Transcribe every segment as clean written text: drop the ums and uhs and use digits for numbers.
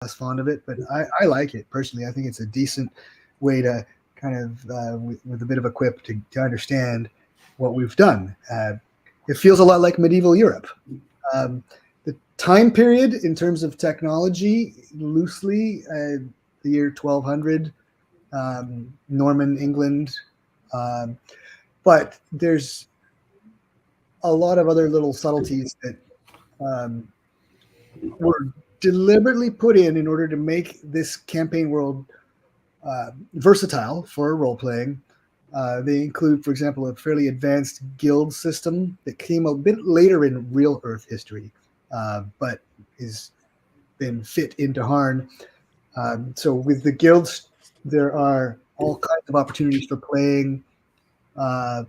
less fond of it, but I like it personally. I think it's a decent way to kind of, with a bit of a quip, to understand what we've done. It feels a lot like medieval Europe. The time period in terms of technology, loosely, the year 1200, Norman England, but there's a lot of other little subtleties that were deliberately put in order to make this campaign world versatile for role playing. They include, for example, a fairly advanced guild system that came a bit later in real Earth history, but has been fit into Harn. So with the guilds, there are all kinds of opportunities for playing, and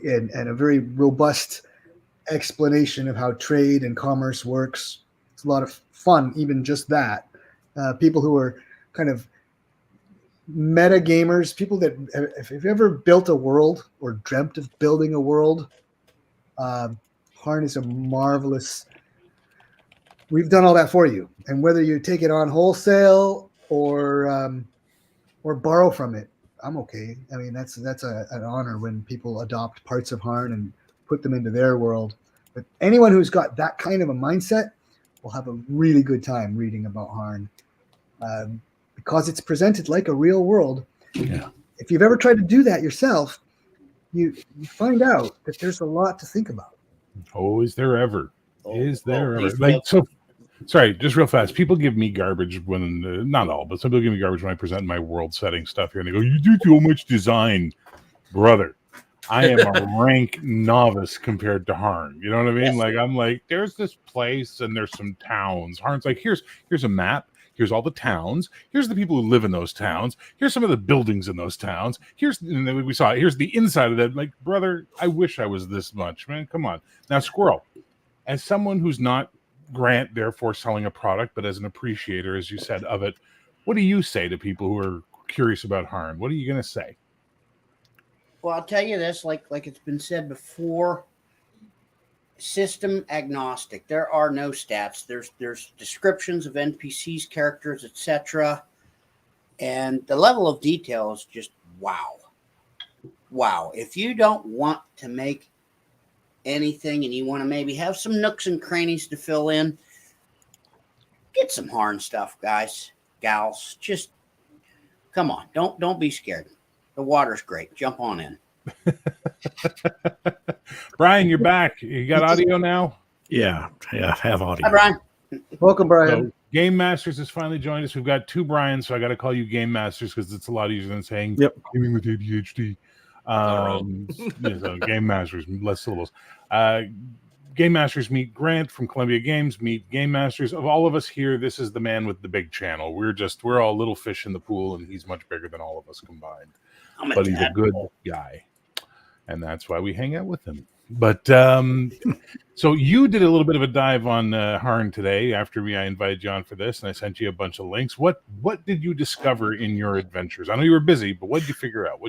a very robust explanation of how trade and commerce works. It's a lot of fun, even just that. People who are kind of meta gamers, people that, if you've ever built a world or dreamt of building a world, Harn is a marvelous. We've done all that for you, and whether you take it on wholesale or borrow from it, I'm okay. I mean, that's an honor when people adopt parts of Harn and put them into their world. But anyone who's got that kind of a mindset will have a really good time reading about Harn, because it's presented like a real world. Yeah. If you've ever tried to do that yourself, you find out that there's a lot to think about. Oh, is there ever? Is there ever? Like, so, sorry, just real fast. People give me garbage when, not all, but some people give me garbage when I present my world setting stuff here. And they go, you do too much design. Brother, I am a rank novice compared to Harn. You know what I mean? Like, I'm like, there's this place and there's some towns. Harn's like, here's a map. Here's all the towns. Here's the people who live in those towns. Here's some of the buildings in those towns. And then we saw it. Here's the inside of that. Like, brother, I wish I was this much, man. Come on. Now, Squirrel, as someone who's not Grant, therefore selling a product, but as an appreciator, as you said, of it, what do you say to people who are curious about Harn? What are you going to say? Well, I'll tell you this, like it's been said before, system agnostic. There are no stats. There's descriptions of NPCs, characters, etc. And the level of detail is just wow. Wow. If you don't want to make anything and you want to maybe have some nooks and crannies to fill in, get some Harn stuff, guys, gals. Just come on. Don't be scared. The water's great. Jump on in. Brian, you're back. You got audio now? Yeah, I have audio. Hi, Brian. Welcome, Brian. So, GameMasters has finally joined us. We've got two Brians, so I got to call you GameMasters because it's a lot easier than saying gaming with ADHD. So GameMasters, less syllables. GameMasters meet Grant from Columbia Games, meet GameMasters. Of all of us here, this is the man with the big channel. We're all little fish in the pool, and he's much bigger than all of us combined. But he's a good guy, and that's why we hang out with him. But so you did a little bit of a dive on Harn today after I invited you on for this, and I sent you a bunch of links. What did you discover in your adventures? I know you were busy, but what did you figure out?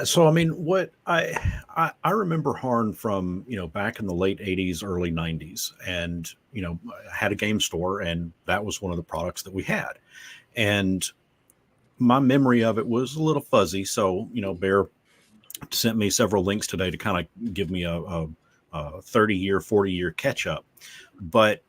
So I mean, what I remember Harn from back in the late 80s, early 90s, and I had a game store, and that was one of the products that we had, and my memory of it was a little fuzzy. So Bear sent me several links today to kind of give me a 30-year, 40-year catch up. But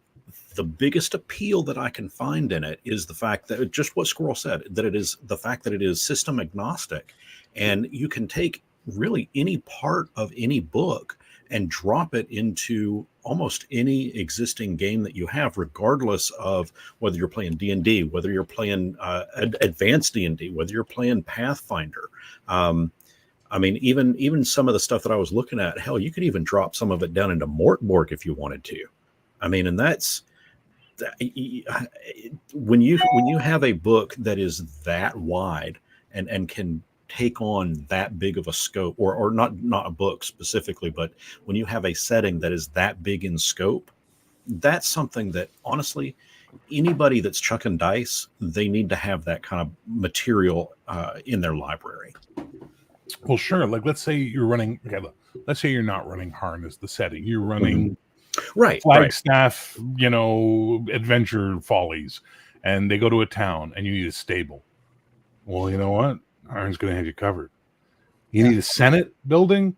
the biggest appeal that I can find in it is the fact that, just what Squirrel said, that it is the fact that it is system agnostic, and you can take really any part of any book and drop it into almost any existing game that you have, regardless of whether you're playing D&D, whether you're playing advanced D&D, whether you're playing Pathfinder. I mean, even some of the stuff that I was looking at, hell, you could even drop some of it down into Mortborg if you wanted to. I mean, and that's when you have a book that is that wide and can take on that big of a scope, or not a book specifically, but when you have a setting that is that big in scope, that's something that honestly, anybody that's chucking dice, they need to have that kind of material in their library. Well, sure. Like, let's say you're running. Okay, look, let's say you're not running Harn as the setting. You're running right Flagstaff, Adventure Follies, and they go to a town and you need a stable. Well, you know what? Harn's going to have you covered. You need a Senate building?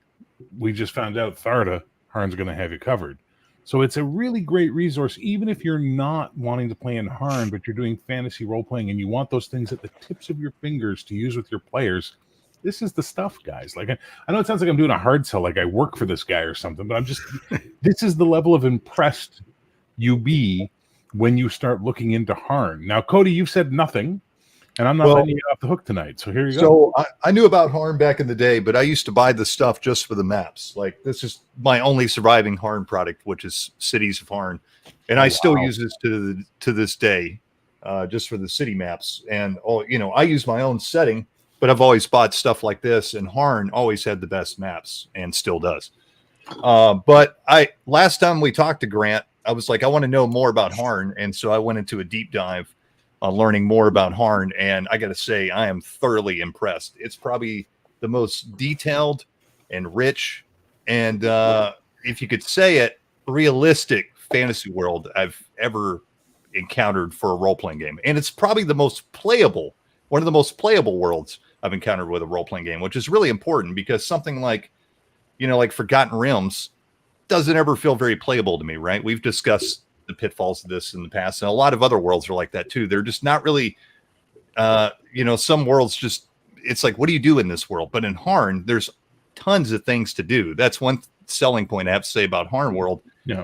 We just found out Tharda, Harn's going to have you covered. So it's a really great resource, even if you're not wanting to play in Harn, but you're doing fantasy role-playing and you want those things at the tips of your fingers to use with your players. This is the stuff, guys. Like, I know it sounds like I'm doing a hard sell, like I work for this guy or something, but I'm just, this is the level of impressed you be when you start looking into Harn. Now, Cody, you've said nothing, and I'm not letting you get off the hook tonight. So here you go. So I knew about Harn back in the day, but I used to buy the stuff just for the maps. Like, this is my only surviving Harn product, which is Cities of Harn. And I still use this to this day, just for the city maps. And, I use my own setting, but I've always bought stuff like this, and Harn always had the best maps and still does. But last time we talked to Grant, I was like, I want to know more about Harn. And so I went into a deep dive on learning more about Harn. And I got to say, I am thoroughly impressed. It's probably the most detailed and rich, and if you could say it, realistic fantasy world I've ever encountered for a role-playing game. And it's probably the most playable, one of the most playable worlds I've encountered with a role-playing game, which is really important because something like, like Forgotten Realms doesn't ever feel very playable to me, right? We've discussed the pitfalls of this in the past, and a lot of other worlds are like that too. They're just not really, some worlds just, it's like, what do you do in this world? But in Harn, there's tons of things to do. That's one selling point I have to say about Harn world.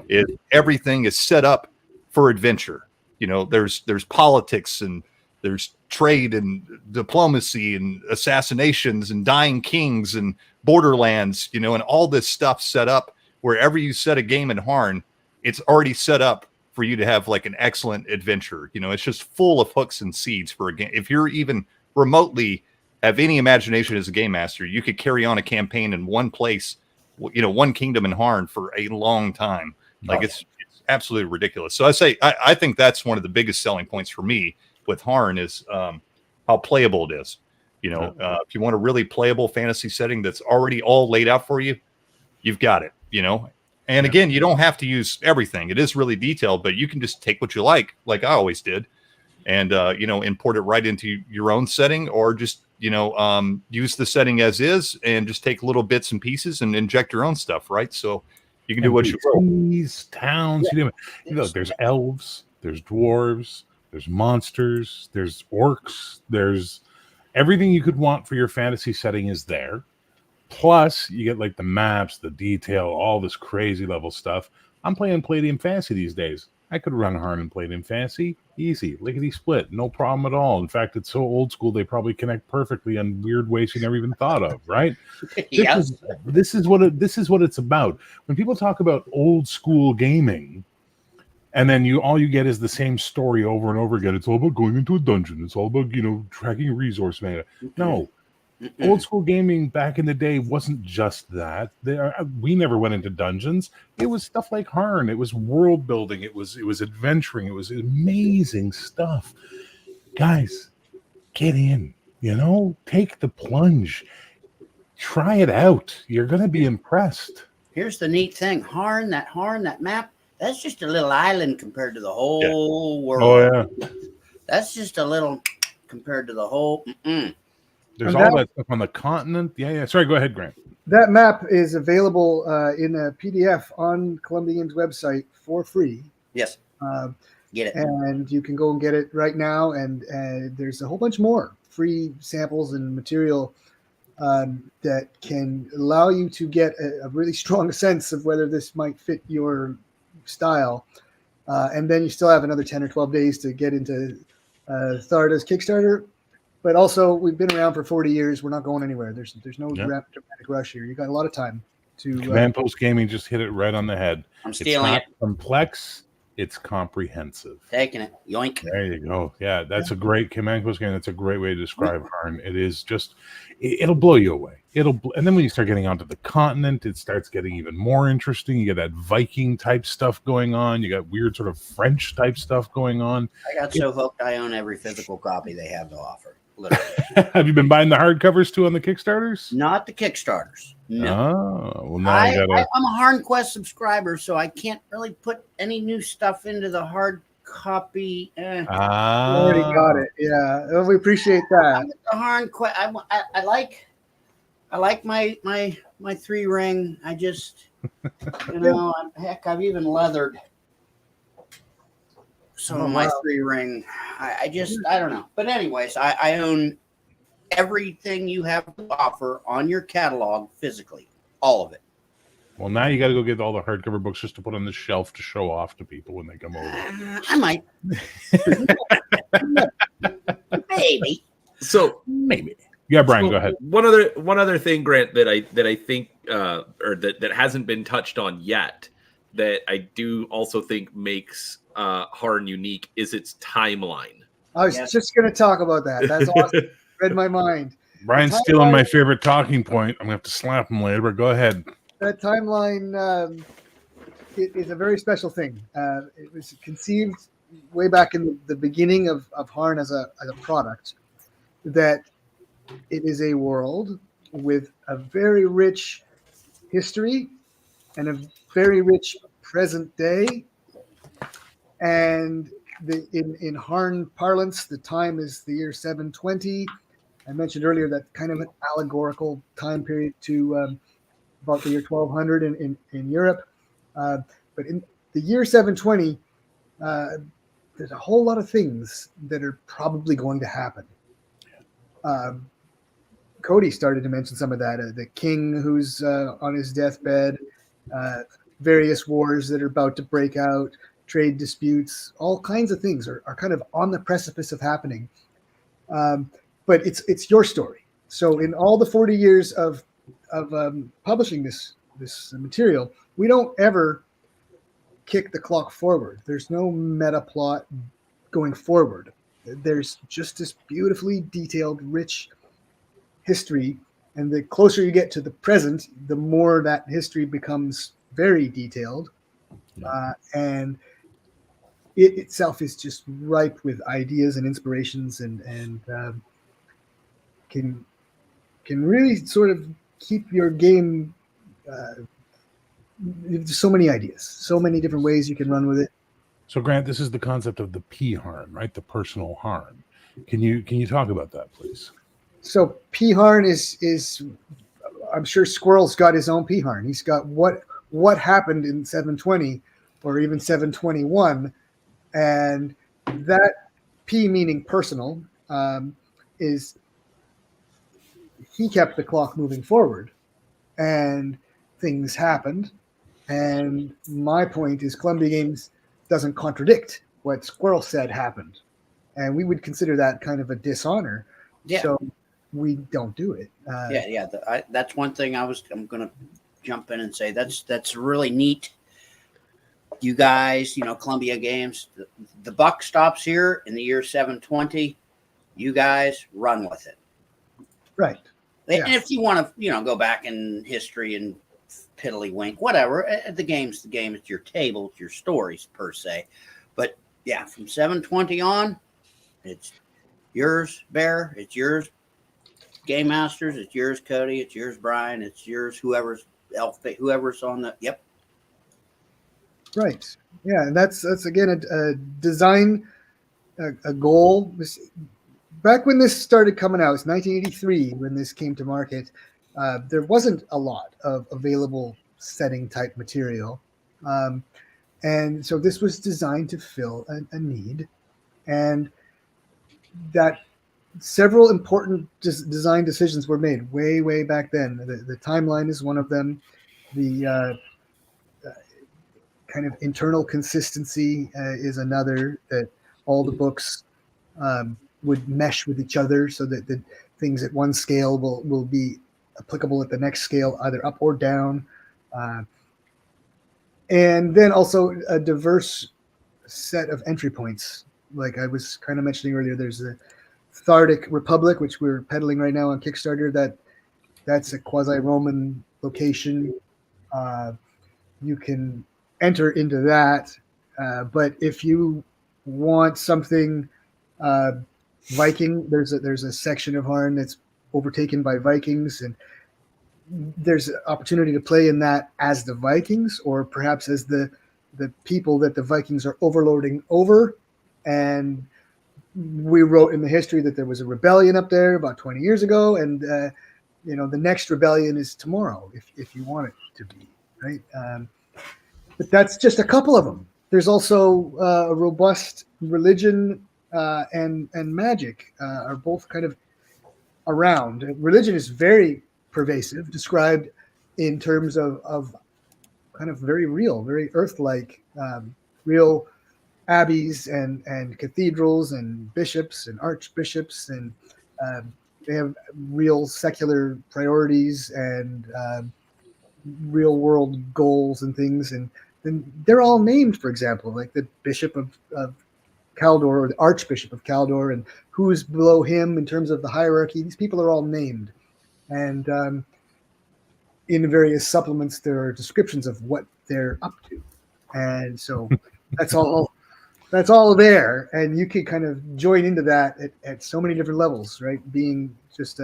Is everything is set up for adventure. There's politics, and there's trade and diplomacy and assassinations and dying kings and borderlands, and all this stuff set up. Wherever you set a game in Harn, it's already set up for you to have like an excellent adventure. It's just full of hooks and seeds for a game. If you're even remotely have any imagination as a game master, you could carry on a campaign in one place, one kingdom in Harn for a long time. Like it's absolutely ridiculous. So I think that's one of the biggest selling points for me with Harn is how playable it is. If you want a really playable fantasy setting that's already all laid out for you, you've got it, And again, you don't have to use everything. It is really detailed, but you can just take what you like I always did, and import it right into your own setting, or just use the setting as is and just take little bits and pieces and inject your own stuff, right? So you can do what you will. These towns, there's elves, there's dwarves, there's monsters, there's orcs, there's everything you could want for your fantasy setting is there. Plus, you get like the maps, the detail, all this crazy level stuff. I'm playing Palladium Fantasy these days. I could run Harn and Palladium Fantasy. Easy. Lickety split. No problem at all. In fact, it's so old school, they probably connect perfectly in weird ways you never even thought of, right? Yes. This is what it's about. When people talk about old school gaming, and then all you get is the same story over and over again. It's all about going into a dungeon. It's all about, tracking a resource meta. No. Old school gaming back in the day wasn't just that. We never went into dungeons. It was stuff like Harn. It was world building. It was adventuring. It was amazing stuff. Guys, get in. Take the plunge. Try it out. You're gonna be impressed. Here's the neat thing: Harn, that map. That's just a little island compared to the whole world. Oh yeah. That's just a little compared to the whole. There's all that stuff on the continent. Yeah. Sorry, go ahead, Grant. That map is available in a PDF on Columbia Games website for free. Yes. Get it. And you can go and get it right now. And there's a whole bunch more free samples and material that can allow you to get a really strong sense of whether this might fit your style. And then you still have another 10 or 12 days to get into Tharda's Kickstarter. But also, we've been around for 40 years. We're not going anywhere. There's no dramatic rush here. You got a lot of time to. Command Post Gaming just hit it right on the head. I'm stealing it. Complex. It's comprehensive. Taking it. Yoink. There you go. Yeah, that's a great Command Post Gaming. That's a great way to describe Harn. It is just, it'll blow you away. And then when you start getting onto the continent, it starts getting even more interesting. You get that Viking type stuff going on. You got weird sort of French type stuff going on. I got so hooked. I own every physical copy they have to offer. Literally. Have you been buying the hardcovers too on the Kickstarters? Not the Kickstarters. No. Oh, well, now I'm a Harn Quest subscriber, so I can't really put any new stuff into the hard copy. Already got it. Yeah, well, we appreciate that. The Harn. I like my 3-ring. I just, heck, I've even leathered some of my 3-ring. I don't know. But anyways, I own everything you have to offer on your catalog physically, all of it. Well, now you got to go get all the hardcover books just to put on the shelf to show off to people when they come over. I might. Maybe. So maybe. Yeah, Brian, so go ahead. One other thing, Grant, that I think or that hasn't been touched on yet, that I do also think makes Harn unique is its timeline. I was just going to talk about that. That's awesome. Read my mind. Brian's stealing my favorite talking point. I'm going to have to slap him later, but go ahead. That timeline is a very special thing. It was conceived way back in the beginning of Harn as a product, that it is a world with a very rich history and a very rich present day. And in Harn parlance, the time is the year 720. I mentioned earlier that kind of an allegorical time period to about the year 1200 in Europe. But in the year 720, there's a whole lot of things that are probably going to happen. Cody started to mention some of that. The king who's on his deathbed, various wars that are about to break out, trade disputes, all kinds of things are kind of on the precipice of happening. But it's your story. So in all the 40 years of publishing this material, we don't ever kick the clock forward. There's no meta plot going forward. There's just this beautifully detailed, rich history, and the closer you get to the present, the more that history becomes very detailed, and it itself is just ripe with ideas and inspirations, and can really sort of keep your game. There's so many ideas, so many different ways you can run with it. So, Grant, this is the concept of the P Harn, right? The personal Harn. Can you talk about that, please? So P Harn is I'm sure Squirrel's got his own P Harn. He's got what happened in 720 or even 721, and that P meaning personal is he kept the clock moving forward, and things happened. And my point is Columbia Games doesn't contradict what Squirrel said happened, and we would consider that kind of a dishonor. Yeah. So we don't do it. That's one thing I'm going to jump in and say that's really neat. You guys, Columbia Games, the buck stops here in the year 720. You guys run with it. Right. And if you want to, go back in history and piddlywink, whatever, the game's the game. It's your table, it's your stories per se. But yeah, from 720 on, it's yours, Bear. It's yours, GameMasters. It's yours, Cody. It's yours, Brian. It's yours, whoever's on the. Yep. Right. Yeah, and that's again a design, a goal. Back when this started coming out, it's 1983 when this came to market. There wasn't a lot of available setting type material, and so this was designed to fill a need, and that several important design decisions were made way back then. The timeline is one of them. The kind of internal consistency is another, that all the books would mesh with each other so that the things at one scale will be applicable at the next scale, either up or down. And then also a diverse set of entry points. Like I was kind of mentioning earlier, there's the Thardic Republic, which we're peddling right now on Kickstarter. That's a quasi-Roman location. You can enter into that, but if you want something Viking, there's a section of Harn that's overtaken by Vikings, and there's an opportunity to play in that as the Vikings, or perhaps as the the people that the Vikings are overlording over. And we wrote in the history that there was a rebellion up there about 20 years ago, and the next rebellion is tomorrow, if you want it to be, right? But that's just a couple of them. There's also a robust religion and magic are both kind of around. Religion is very pervasive, described in terms of kind of very real, very earth-like, real abbeys and cathedrals and bishops and archbishops, and they have real secular priorities and real world goals and things, and then they're all named, for example, like the Bishop of Caldor, or the Archbishop of Caldor, and who's below him in terms of the hierarchy. These people are all named, and in various supplements there are descriptions of what they're up to, and so that's all there, and you can kind of join into that at so many different levels, right? Being just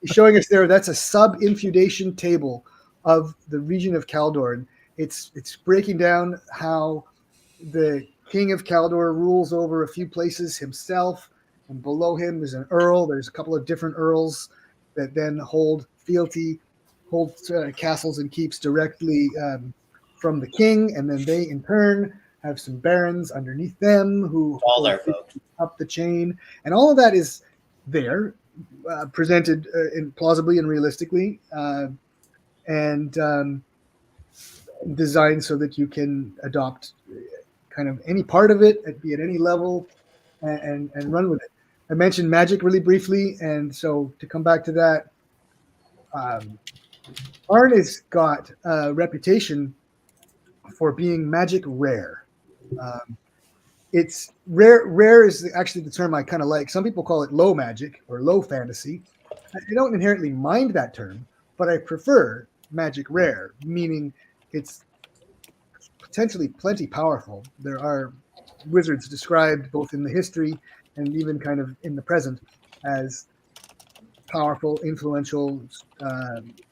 he's showing us there, that's a sub-infeudation table of the region of Caldor, and it's breaking down how the king of Caldor rules over a few places himself, and below him is an earl. There's a couple of different earls that then hold fealty, hold castles and keeps directly from the king, and then they in turn have some barons underneath them who all their folks up the chain, and all of that is there, presented plausibly and realistically, and designed so that you can adopt kind of any part of it, be at any level, and run with it. I mentioned magic really briefly, and so to come back to that, Harn has got a reputation for being magic rare. It's rare is actually the term I kind of like. Some people call it low magic or low fantasy. I don't inherently mind that term, but I prefer magic rare, meaning it's potentially plenty powerful. There are wizards described both in the history and even kind of in the present as powerful, influential,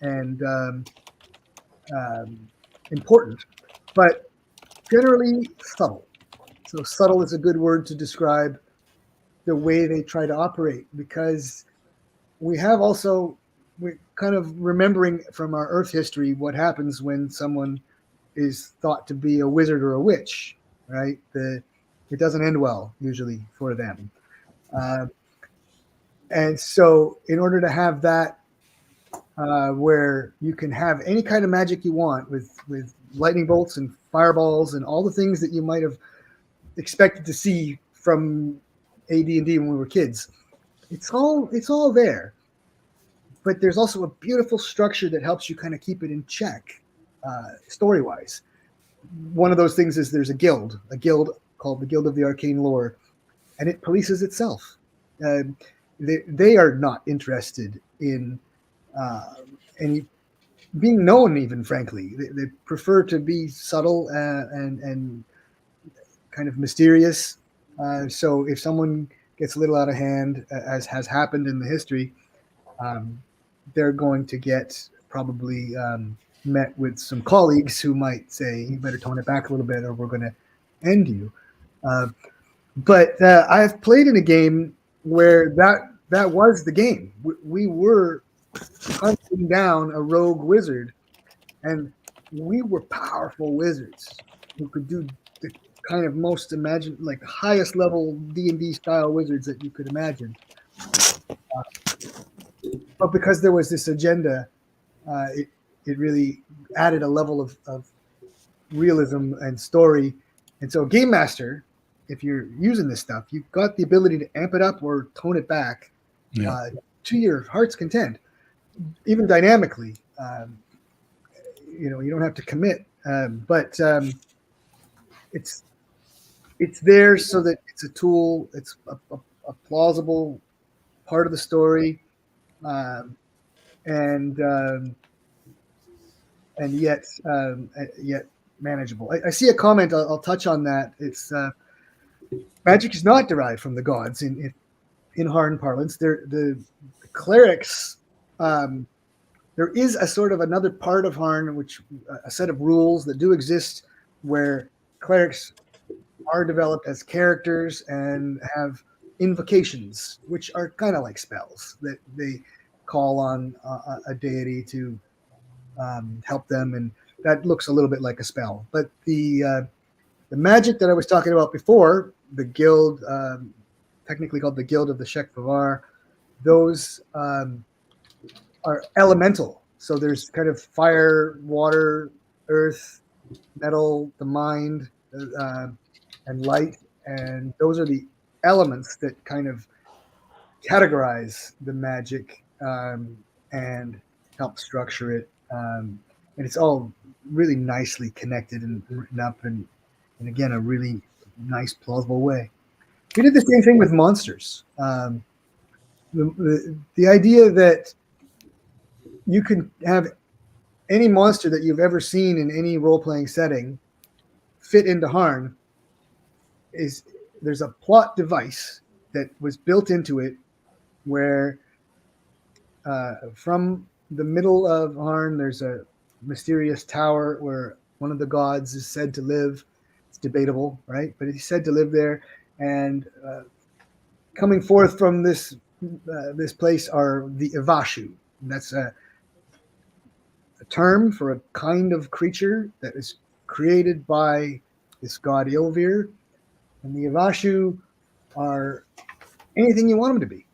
and important, but generally subtle. So subtle is a good word to describe the way they try to operate, because we're kind of remembering from our Earth history what happens when someone is thought to be a wizard or a witch, right? It doesn't end well usually for them. And so in order to have that, where you can have any kind of magic you want with lightning bolts and fireballs and all the things that you might have expected to see from AD&D when we were kids, it's all there. But there's also a beautiful structure that helps you kind of keep it in check, story-wise. One of those things is there's a guild called the Guild of the Arcane Lore, and it polices itself. They are not interested in any being known, even, frankly. They prefer to be subtle and kind of mysterious. So if someone gets a little out of hand, as has happened in the history, they're going to get probably met with some colleagues who might say, you better tone it back a little bit or we're going to end you. But I've played in a game where that was the game. We were hunting down a rogue wizard, and we were powerful wizards who could do the kind of most like highest level D&D style wizards that you could imagine. But because there was this agenda, it really added a level of realism and story. And so Game Master, if you're using this stuff, you've got the ability to amp it up or tone it back to your heart's content, even dynamically. You don't have to commit, but it's there so that it's a tool. It's a plausible part of the story, and yet manageable. I see a comment. I'll touch on that. It's magic is not derived from the gods in Harn parlance. The clerics there is a sort of another part of Harn, which a set of rules that do exist, where clerics are developed as characters and have invocations, which are kind of like spells that they call on a deity to help them, and that looks a little bit like a spell. But the magic that I was talking about before, the guild, technically called the Guild of the Shekvavar, those are elemental. So there's kind of fire, water, earth, metal, the mind, and light, and those are the elements that kind of categorize the magic and help structure it. And it's all really nicely connected and written up, and again, a really nice, plausible way. We did the same thing with monsters. The idea that you can have any monster that you've ever seen in any role-playing setting fit into Harn is there's a plot device that was built into it where from the middle of Harn there's a mysterious tower where one of the gods is said to live. It's debatable, right? But he's said to live there, and coming forth from this place are the Ivashu. And that's a term for a kind of creature that is created by this god Ilvir. And the Ivashu are anything you want them to be.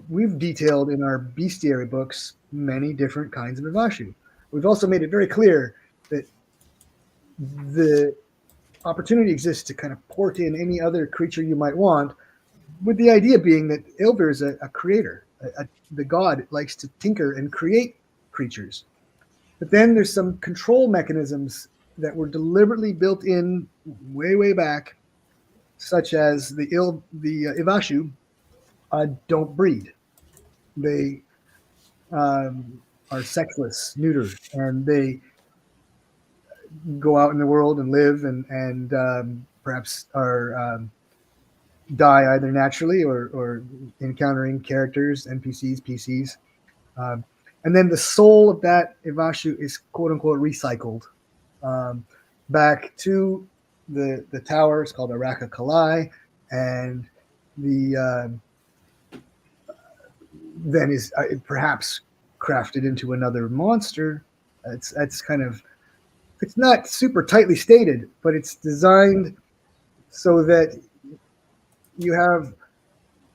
We've detailed in our bestiary books many different kinds of Ivashu. We've also made it very clear that the opportunity exists to kind of port in any other creature you might want, with the idea being that Ilvir is a creator. The god likes to tinker and create creatures. But then there's some control mechanisms that were deliberately built in way back, such as the Ivashu don't breed. They are sexless, neutered, and they go out in the world and live and perhaps are die either naturally or encountering characters, NPCs, PCs. And then the soul of that Ivashu is quote unquote recycled back to the tower. It's called Araka Kalai, and the then is perhaps crafted into another monster. It's kind of, it's not super tightly stated, but it's designed so that you have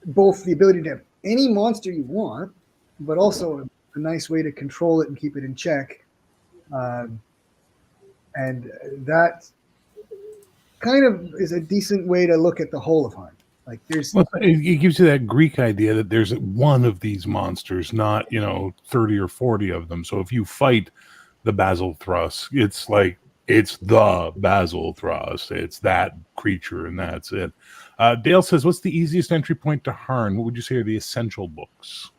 both the ability to have any monster you want, but also a nice way to control it and keep it in check. And that kind of is a decent way to look at the whole of Harn. Like it gives you that Greek idea that there's one of these monsters, not 30 or 40 of them. So if you fight the Basil Thrust, it's like it's the Basil Thrust. It's that creature, and that's it. Dale says, "What's the easiest entry point to Harn? What would you say are the essential books?"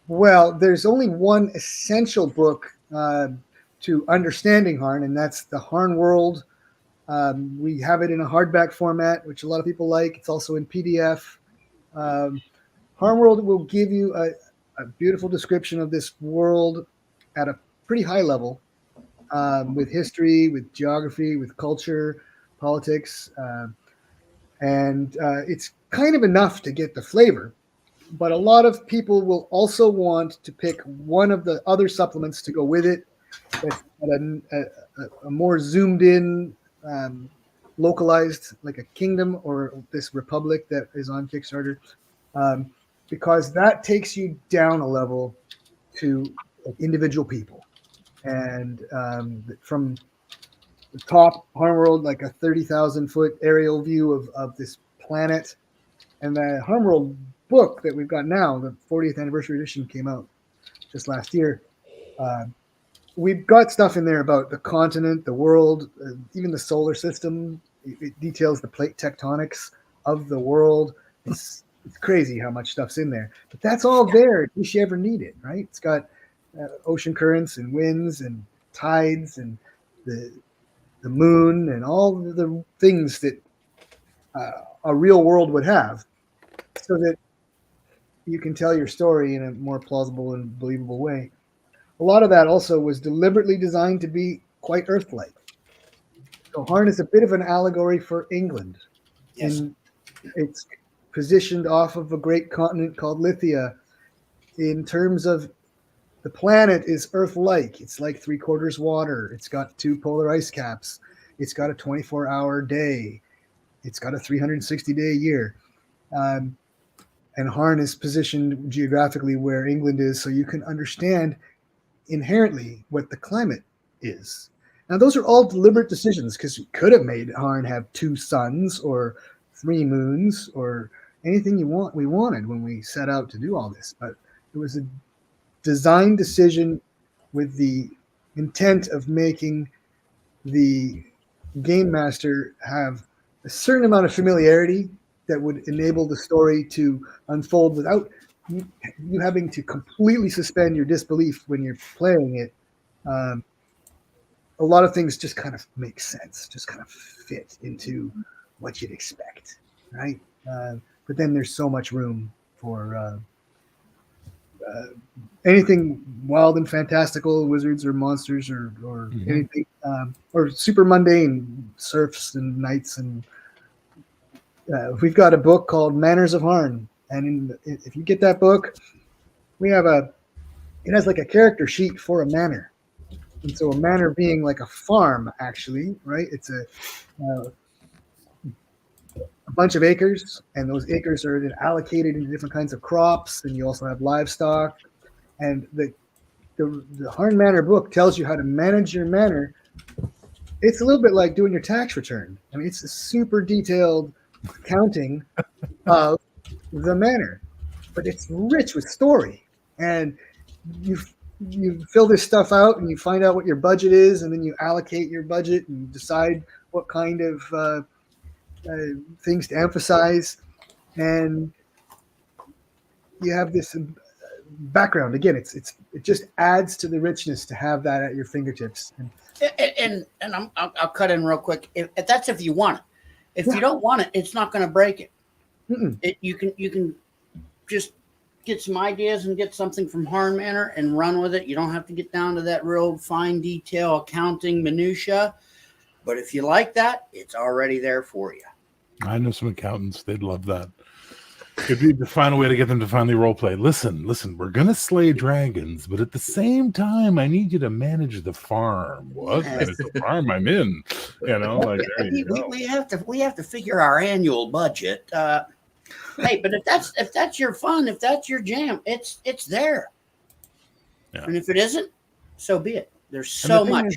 Well, there's only one essential book to understanding Harn, and that's the Harn World. We have it in a hardback format, which a lot of people like. It's also in PDF. Harn World will give you a beautiful description of this world at a pretty high level, with history, with geography, with culture, politics, and it's kind of enough to get the flavor. But a lot of people will also want to pick one of the other supplements to go with it, at a more zoomed in, localized, like a kingdom or this republic that is on Kickstarter, because that takes you down a level to individual people. And from the top Harn World, like a 30,000 foot aerial view of this planet, and the Harn World book that we've got now, the 40th anniversary edition, came out just last year. We've got stuff in there about the continent, the world, even the solar system. It details the plate tectonics of the world. It's crazy how much stuff's in there. But that's all there in case you ever need it, right? It's got ocean currents and winds and tides and the moon and all the things that a real world would have, so that you can tell your story in a more plausible and believable way. a lot of that also was deliberately designed to be quite Earth-like. So Harn is a bit of an allegory for England. Yes. And it's positioned off of a great continent called Lithia. In terms of the planet is Earth-like. It's like 3/4 water. It's got 2 polar ice caps. It's got a 24-hour day. It's got a 360-day year. And Harn is positioned geographically where England is, so you can understand inherently what the climate is. Now, those are all deliberate decisions because you could have made Harn have 2 suns or 3 moons or anything we wanted when we set out to do all this. But it was a design decision with the intent of making the game master have a certain amount of familiarity that would enable the story to unfold without you having to completely suspend your disbelief when you're playing it. A lot of things just kind of make sense, just kind of fit into what you'd expect, right? But then there's so much room for anything wild and fantastical, wizards or monsters or anything, or super mundane serfs and knights. And we've got a book called Manners of Harn. And if you get that book, we have it has like a character sheet for a manor. And so a manor being like a farm, actually, right? It's a bunch of acres, and those acres are then allocated into different kinds of crops, and you also have livestock. And the Harn Manor book tells you how to manage your manor. It's a little bit like doing your tax return. I mean, it's a super detailed accounting of the manor, but it's rich with story. And you fill this stuff out, and you find out what your budget is, and then you allocate your budget and decide what kind of things to emphasize, and you have this background. Again, it just adds to the richness to have that at your fingertips. And I'll cut in real quick. If that's if you want it. If you don't want it, it's not going to break it. You can just get some ideas and get something from Harn Manor and run with it. You don't have to get down to that real fine detail accounting minutia. But if you like that, it's already there for you. I know some accountants, they'd love that. It'd be to find a way to get them to finally role play. Listen, we're going to slay dragons, but at the same time, I need you to manage the farm. What? Manage the farm I'm in? You know, like there you go. We have to figure our annual budget. Hey, but if that's your fun, if that's your jam, it's there. Yeah. And if it isn't, so be it. There's so much.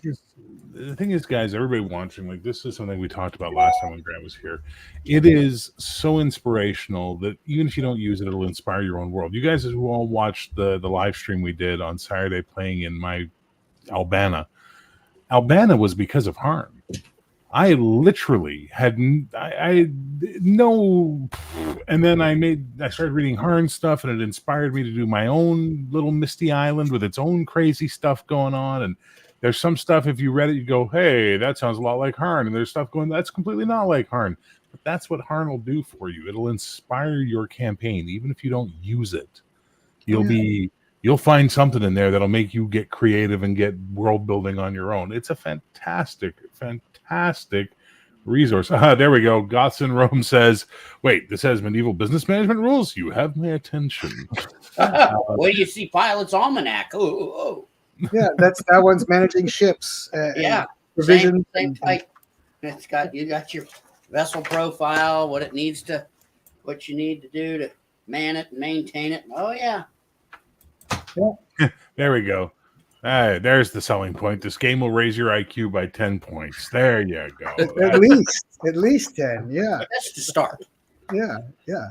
The thing is, guys, everybody watching, like this is something we talked about last time when Grant was here. It is so inspirational that even if you don't use it, it'll inspire your own world. You guys who all watched the live stream we did on Saturday playing in my Albana was because of Harn. I literally had I no, and then I started reading Harn stuff, and it inspired me to do my own little Misty Island with its own crazy stuff going on. And there's some stuff, if you read it, you go, hey, that sounds a lot like Harn. And there's stuff going, that's completely not like Harn. But that's what Harn will do for you. It'll inspire your campaign, even if you don't use it. You'll find something in there that'll make you get creative and get world building on your own. It's a fantastic resource. There we go. Goths in Rome says, wait, this has medieval business management rules? You have my attention. Well, you see Pilot's Almanac. Oh. Yeah, that one's managing ships. Same type. You got your vessel profile, what you need to do to man it and maintain it. Oh yeah. There we go. There's the selling point. This game will raise your IQ by 10 points. There you go. At least 10. Yeah. That's the start. Yeah.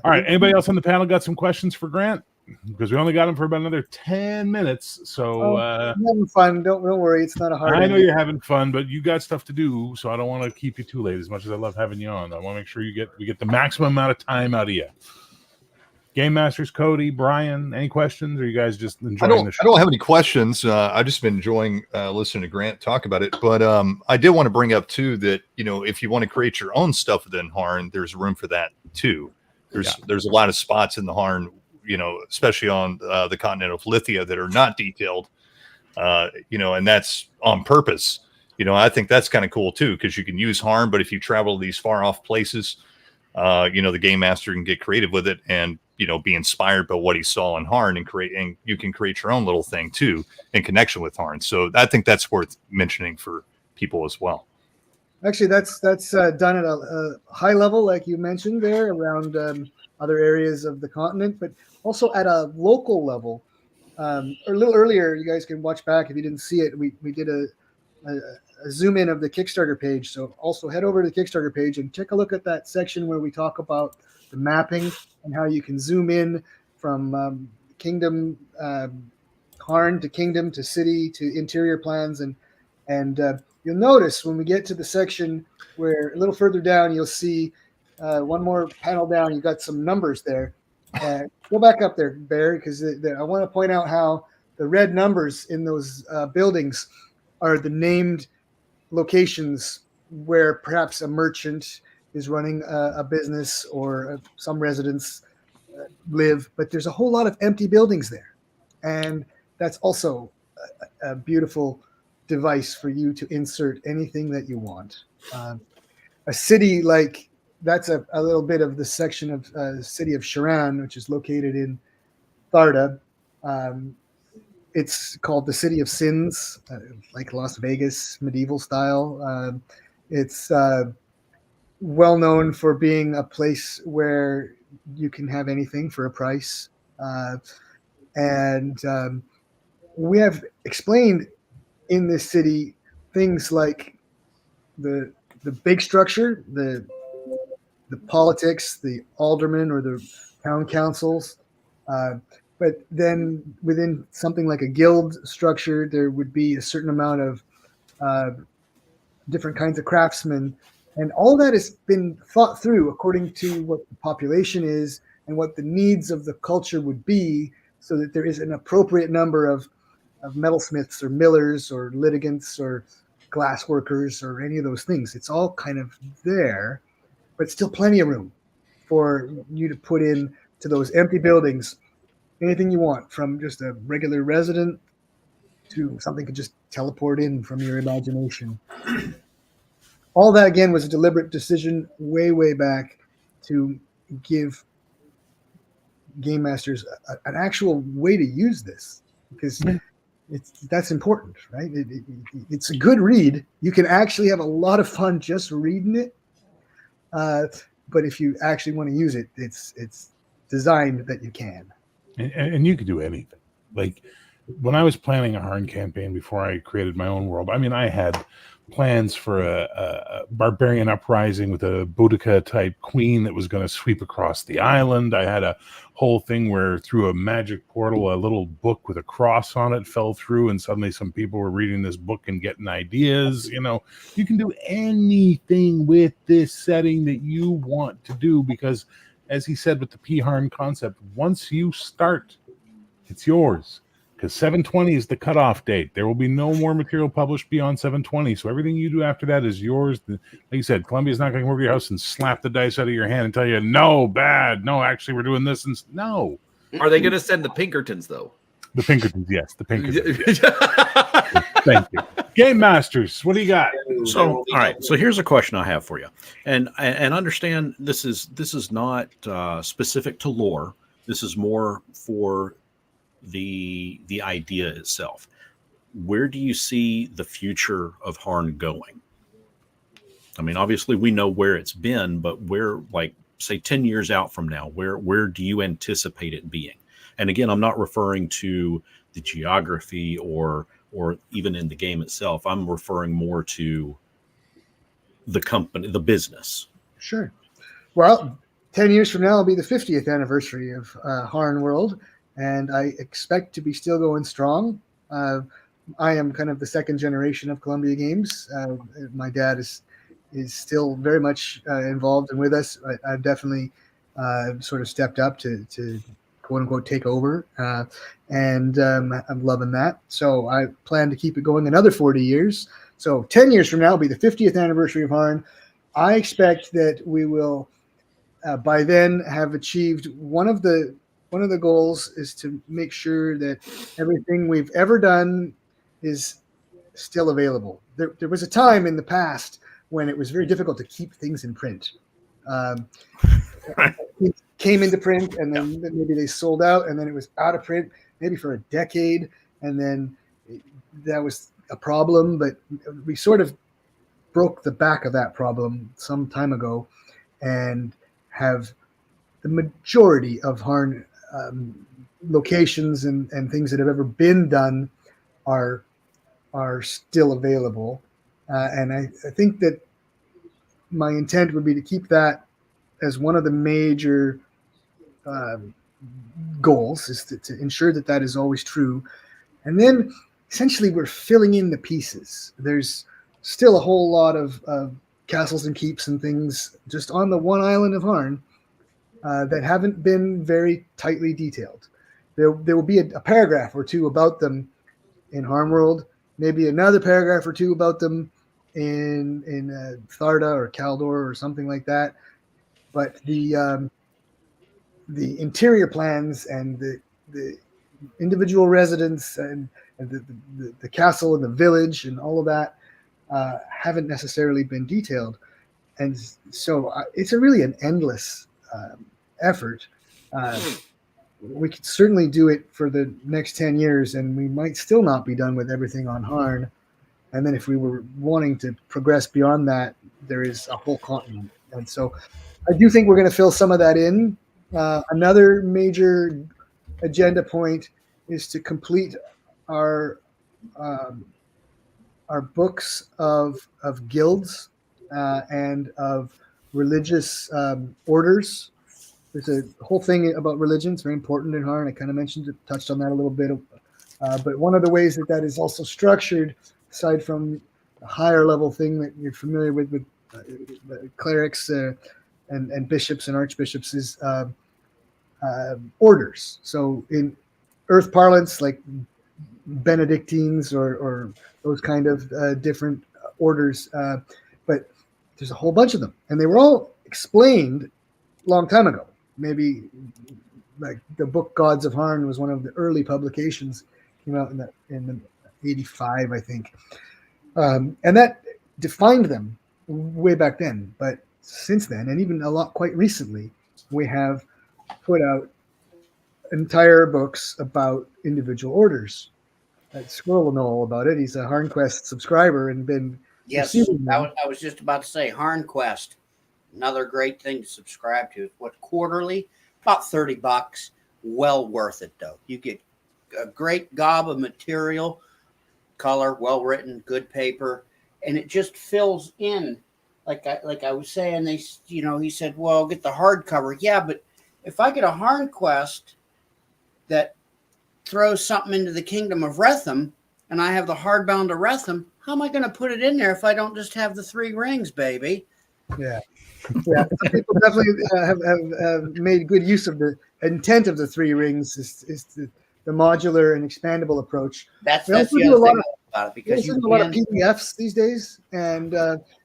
All right. Anybody else on the panel got some questions for Grant? Because we only got him for about another 10 minutes. So I'm having fun. Don't worry. It's not a hard. I know you're having fun, but you got stuff to do, so I don't want to keep you too late. As much as I love having you on, I want to make sure we get the maximum amount of time out of you. Game Masters, Cody, Brian, any questions? Or you guys just enjoying the show? I don't have any questions. I've just been enjoying listening to Grant talk about it. But I did want to bring up too that if you want to create your own stuff within Harn, there's room for that too. There's a lot of spots in the Harn, especially on the continent of Lithia that are not detailed. and that's on purpose. I think that's kind of cool too, because you can use Harn, but if you travel to these far off places, the game master can get creative with it and, be inspired by what he saw in Harn and you can create your own little thing too in connection with Harn. So I think that's worth mentioning for people as well. Actually, that's done at a high level, like you mentioned there, around other areas of the continent, but also at a local level. Or a little earlier, you guys can watch back if you didn't see it. We did a zoom in of the Kickstarter page. So also head over to the Kickstarter page and take a look at that section where we talk about the mapping and how you can zoom in from kingdom, Harn to kingdom to city to interior plans. And you'll notice when we get to the section where a little further down, you'll see one more panel down. You've got some numbers there. Go back up there, Barry, because I want to point out how the red numbers in those buildings are the named locations where perhaps a merchant is running a business or some residents live, but there's a whole lot of empty buildings there. And that's also a beautiful device for you to insert anything that you want. A city like that's a little bit of the section of city of Sharan, which is located in Tharda. It's called the City of Sins, like Las Vegas, medieval style. It's well known for being a place where you can have anything for a price. And we have explained in this city things like the big structure, the politics, the aldermen or the town councils. But then within something like a guild structure, there would be a certain amount of different kinds of craftsmen. And all that has been thought through according to what the population is and what the needs of the culture would be, so that there is an appropriate number of metalsmiths or millers or litigants or glass workers or any of those things. It's all kind of there, but still plenty of room for you to put in to those empty buildings anything you want, from just a regular resident to something could just teleport in from your imagination. All that, again, was a deliberate decision way back to give game masters an actual way to use this, because that's important, right? It's a good read. You can actually have a lot of fun just reading it. But if you actually want to use it, it's designed that you can. And you could do anything. Like when I was planning a Harn campaign before I created my own world, I mean, I had plans for a barbarian uprising with a Boudica type queen that was going to sweep across the island. I had a whole thing where through a magic portal, a little book with a cross on it fell through, and suddenly some people were reading this book and getting ideas. You can do anything with this setting that you want to do, because as he said with the P Harn concept, once you start, it's yours. Because 720 is the cutoff date. There will be no more material published beyond 720. So everything you do after that is yours. Like you said, Columbia's not going to come over to your house and slap the dice out of your hand and tell you, no, bad. No, actually, we're doing this. And no. Are they going to send the Pinkertons, though? The Pinkertons, yes. The Pinkertons. Yes. Thank you. Game Masters, what do you got? So, all right. So here's a question I have for you, and understand this is not specific to lore. This is more for the idea itself. Where do you see the future of Harn going? I mean, obviously we know where it's been, but where, like, say 10 years out from now, where do you anticipate it being? And again, I'm not referring to the geography or even in the game itself. I'm referring more to the company, the business. Sure. Well, 10 years from now will be the 50th anniversary of Harn World, and I expect to be still going strong. I am kind of the second generation of Columbia Games. My dad is still very much involved and with us. I've definitely sort of stepped up to quote unquote take over, and I'm loving that. So I plan to keep it going another 40 years. So 10 years from now will be the 50th anniversary of Harn. I expect that we will by then have achieved one of the goals is to make sure that everything we've ever done is still available. There was a time in the past when it was very difficult to keep things in print. It came into print, and then maybe they sold out, and then it was out of print, maybe for a decade, and then that was a problem. But we sort of broke the back of that problem some time ago, and have the majority of Harn locations and things that have ever been done are still available. And I think that my intent would be to keep that as one of the major goals, is to ensure that that is always true. And then essentially we're filling in the pieces. There's still a whole lot of castles and keeps and things just on the one island of Harn that haven't been very tightly detailed. There will be a paragraph or two about them in Harm World, maybe another paragraph or two about them in Tharda or Kaldor or something like that. But the interior plans and the individual residents and the castle and the village and all of that haven't necessarily been detailed. And so it's really an endless effort. We could certainly do it for the next 10 years, and we might still not be done with everything on Harn. And then if we were wanting to progress beyond that, there is a whole continent. And so I do think we're going to fill some of that in. Another major agenda point is to complete our books of guilds and of religious orders. There's a whole thing about religion. It's very important in Harn. I kind of touched on that a little bit. But one of the ways that is also structured, aside from the higher level thing that you're familiar with clerics and bishops and archbishops, is orders. So in Earth parlance, like Benedictines or those kind of different orders. But there's a whole bunch of them. And they were all explained a long time ago. Maybe like the book Gods of Harn was one of the early publications, came out in the 85, I think. And that defined them way back then. But since then, and even quite recently, we have put out entire books about individual orders. Squirrel will know all about it. He's a HarnQuest subscriber and been. Yes, I was just about to say HarnQuest. Another great thing to subscribe to. What, quarterly? About $30. Well worth it, though. You get a great gob of material, color, well written, good paper, and it just fills in. Like I was saying, he said, "Well, get the hardcover." Yeah, but if I get a HarnQuest that throws something into the Kingdom of Retham, and I have the hardbound of Retham, how am I going to put it in there if I don't just have the 3 rings, baby? Yeah. Yeah, people definitely have made good use of the intent of the 3 rings, is the modular and expandable approach. That's the other thing about it, because you do a lot of PDFs these days, and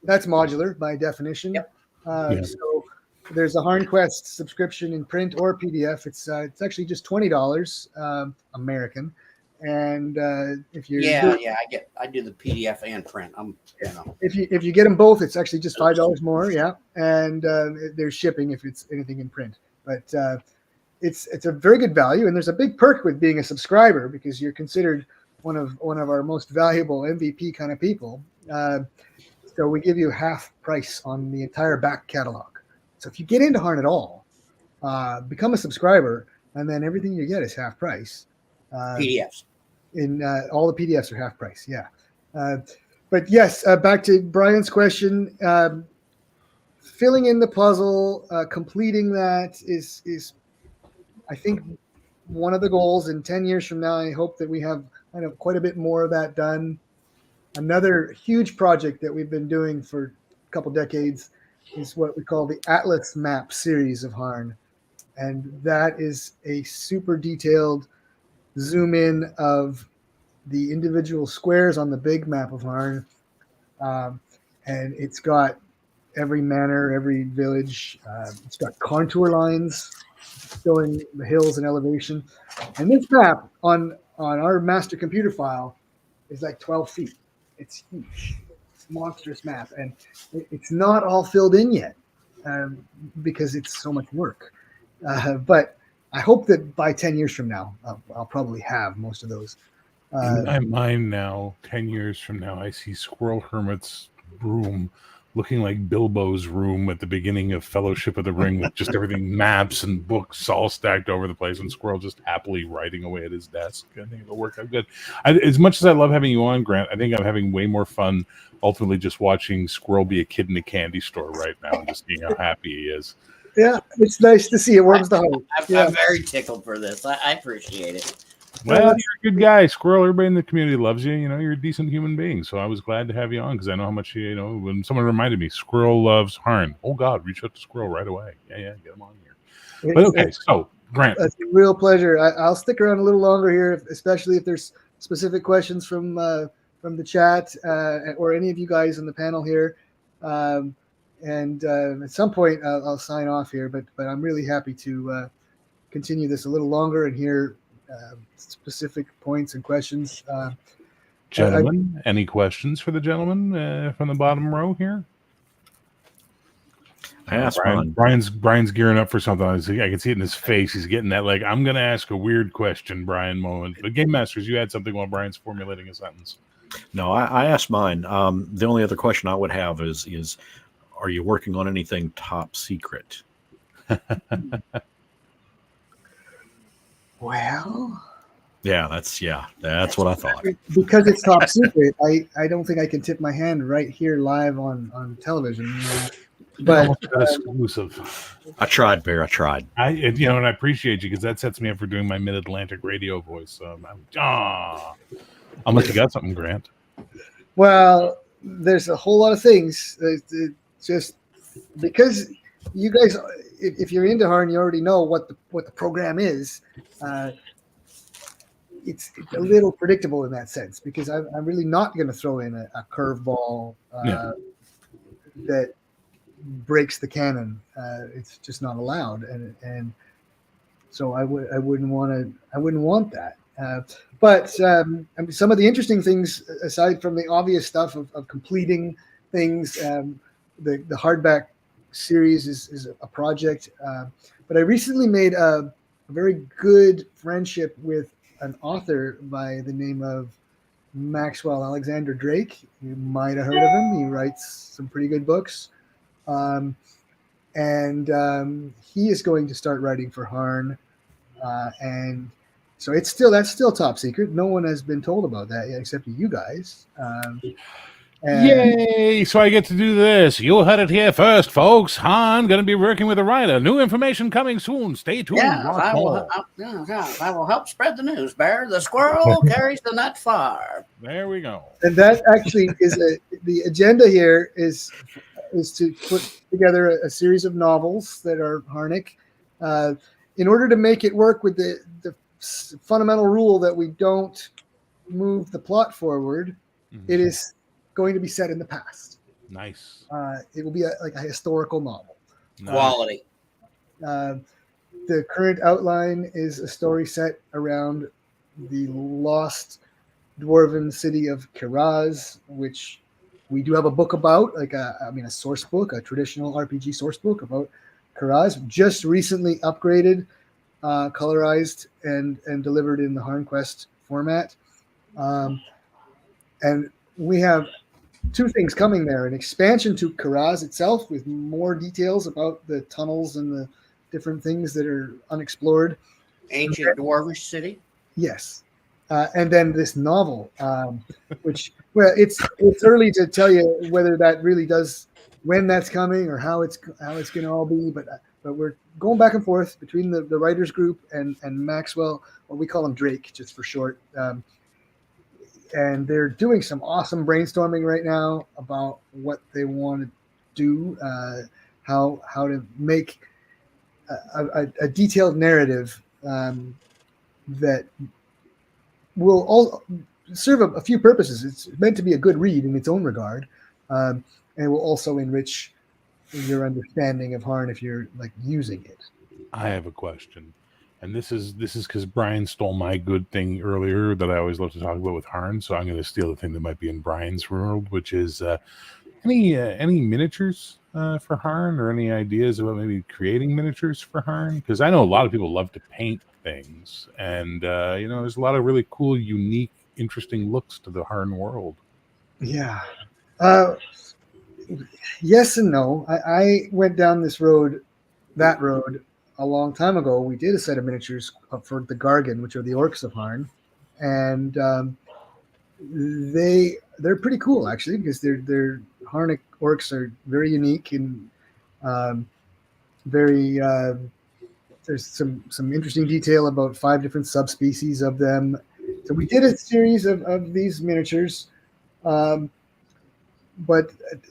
that's modular by definition. Yep. So there's a HarnQuest subscription in print or PDF. It's actually just $20 American. And if you I do the PDF and print. If you get them both, it's actually just $5 more. Yeah, and there's shipping if it's anything in print. But it's a very good value, and there's a big perk with being a subscriber because you're considered one of our most valuable MVP kind of people. So we give you half price on the entire back catalog. So if you get into Harn at all, become a subscriber, and then everything you get is half price. PDFs. All the PDFs are half price. Yeah. But yes, back to Brian's question, filling in the puzzle, completing that is, I think, one of the goals. In 10 years from now, I hope that we have quite a bit more of that done. Another huge project that we've been doing for a couple decades is what we call the Atlas Map series of Harn. And that is a super detailed zoom in of the individual squares on the big map of Harn. And it's got every manor, every village. It's got contour lines showing the hills and elevation. And this map on our master computer file is like 12 feet. It's huge. It's a monstrous map, and it's not all filled in yet because it's so much work. But I hope that by 10 years from now, I'll probably have most of those. In my mind now, 10 years from now, I see Squirrel Hermit's room looking like Bilbo's room at the beginning of Fellowship of the Ring, with just everything, maps and books all stacked over the place, and Squirrel just happily writing away at his desk. I think it'll work out good. As much as I love having you on, Grant, I think I'm having way more fun ultimately just watching Squirrel be a kid in a candy store right now and just seeing how happy he is. Yeah, it's nice to see it. Warms the heart. I'm very tickled for this. I appreciate it. Well, you're a good guy, Squirrel. Everybody in the community loves you. You know, you're a decent human being. So I was glad to have you on because I know how much you know. When someone reminded me, Squirrel loves Harn. Oh God, reach out to Squirrel right away. Yeah, get him on here. But okay, so Grant, it's a real pleasure. I'll stick around a little longer here, especially if there's specific questions from the chat or any of you guys on the panel here. And at some point, I'll sign off here. But I'm really happy to continue this a little longer and hear specific points and questions. Gentlemen, any questions for the gentleman from the bottom row here? I asked Brian's gearing up for something. I can see it in his face. He's getting that, like, I'm going to ask a weird question, Brian moment. But GameMasters, you had something while Brian's formulating a sentence. No, I asked mine. The only other question I would have is are you working on anything top secret? Well, yeah, that's what I thought. Because it's top secret, I don't think I can tip my hand right here live on television. But exclusive. I tried, Bear. I tried. And I appreciate you because that sets me up for doing my mid-Atlantic radio voice. Unless you got something, Grant. Well, there's a whole lot of things. Just because you guys, if you're into Harn, you already know what the program is. It's a little predictable in that sense because I'm really not going to throw in a curveball that breaks the canon. It's just not allowed, and so I wouldn't want that. But some of the interesting things, aside from the obvious stuff of completing things, the hardback series is a project. But I recently made a very good friendship with an author by the name of Maxwell Alexander Drake. You might have heard of him. He writes some pretty good books. And he is going to start writing for Harn. And so that's still top secret. No one has been told about that yet, except you guys. Yay! So I get to do this. You heard it here first, folks. Han going to be working with a writer. New information coming soon. Stay tuned. Yeah, I will help spread the news, Bear. The squirrel carries the nut far. There we go. And that actually is the agenda here is to put together a series of novels that are Harnic. In order to make it work with the fundamental rule that we don't move the plot forward, it is going to be set in the past. Nice. It will be like a historical novel. Nice. Quality. The current outline is a story set around the lost dwarven city of Kiraz, which we do have a book about, a source book, a traditional RPG source book about Kiraz, just recently upgraded, colorized, and delivered in the HarnQuest format. And we have two things coming there: an expansion to Kiraz itself with more details about the tunnels and the different things that are unexplored. Ancient dwarvish city. Yes. And then this novel, which, well, it's early to tell you whether that really does, when that's coming or how it's going to all be. But we're going back and forth between the writers group and Maxwell, or we call him Drake just for short. And they're doing some awesome brainstorming right now about what they want to do, how to make a detailed narrative that will all serve a few purposes. It's meant to be a good read in its own regard, and it will also enrich your understanding of Harn if you're using it. I have a question. And this is because Brian stole my good thing earlier that I always love to talk about with Harn. So I'm going to steal the thing that might be in Brian's world, which is any miniatures for Harn, or any ideas about maybe creating miniatures for Harn? Because I know a lot of people love to paint things, and there's a lot of really cool, unique, interesting looks to the Harn world. Yeah. Yes and no. I went down that road a long time ago. We did a set of miniatures for the Gargan, which are the orcs of Harn, and they're pretty cool actually, because they're Harnic orcs are very unique and very there's some interesting detail about 5 different subspecies of them. So we did a series of these miniatures, but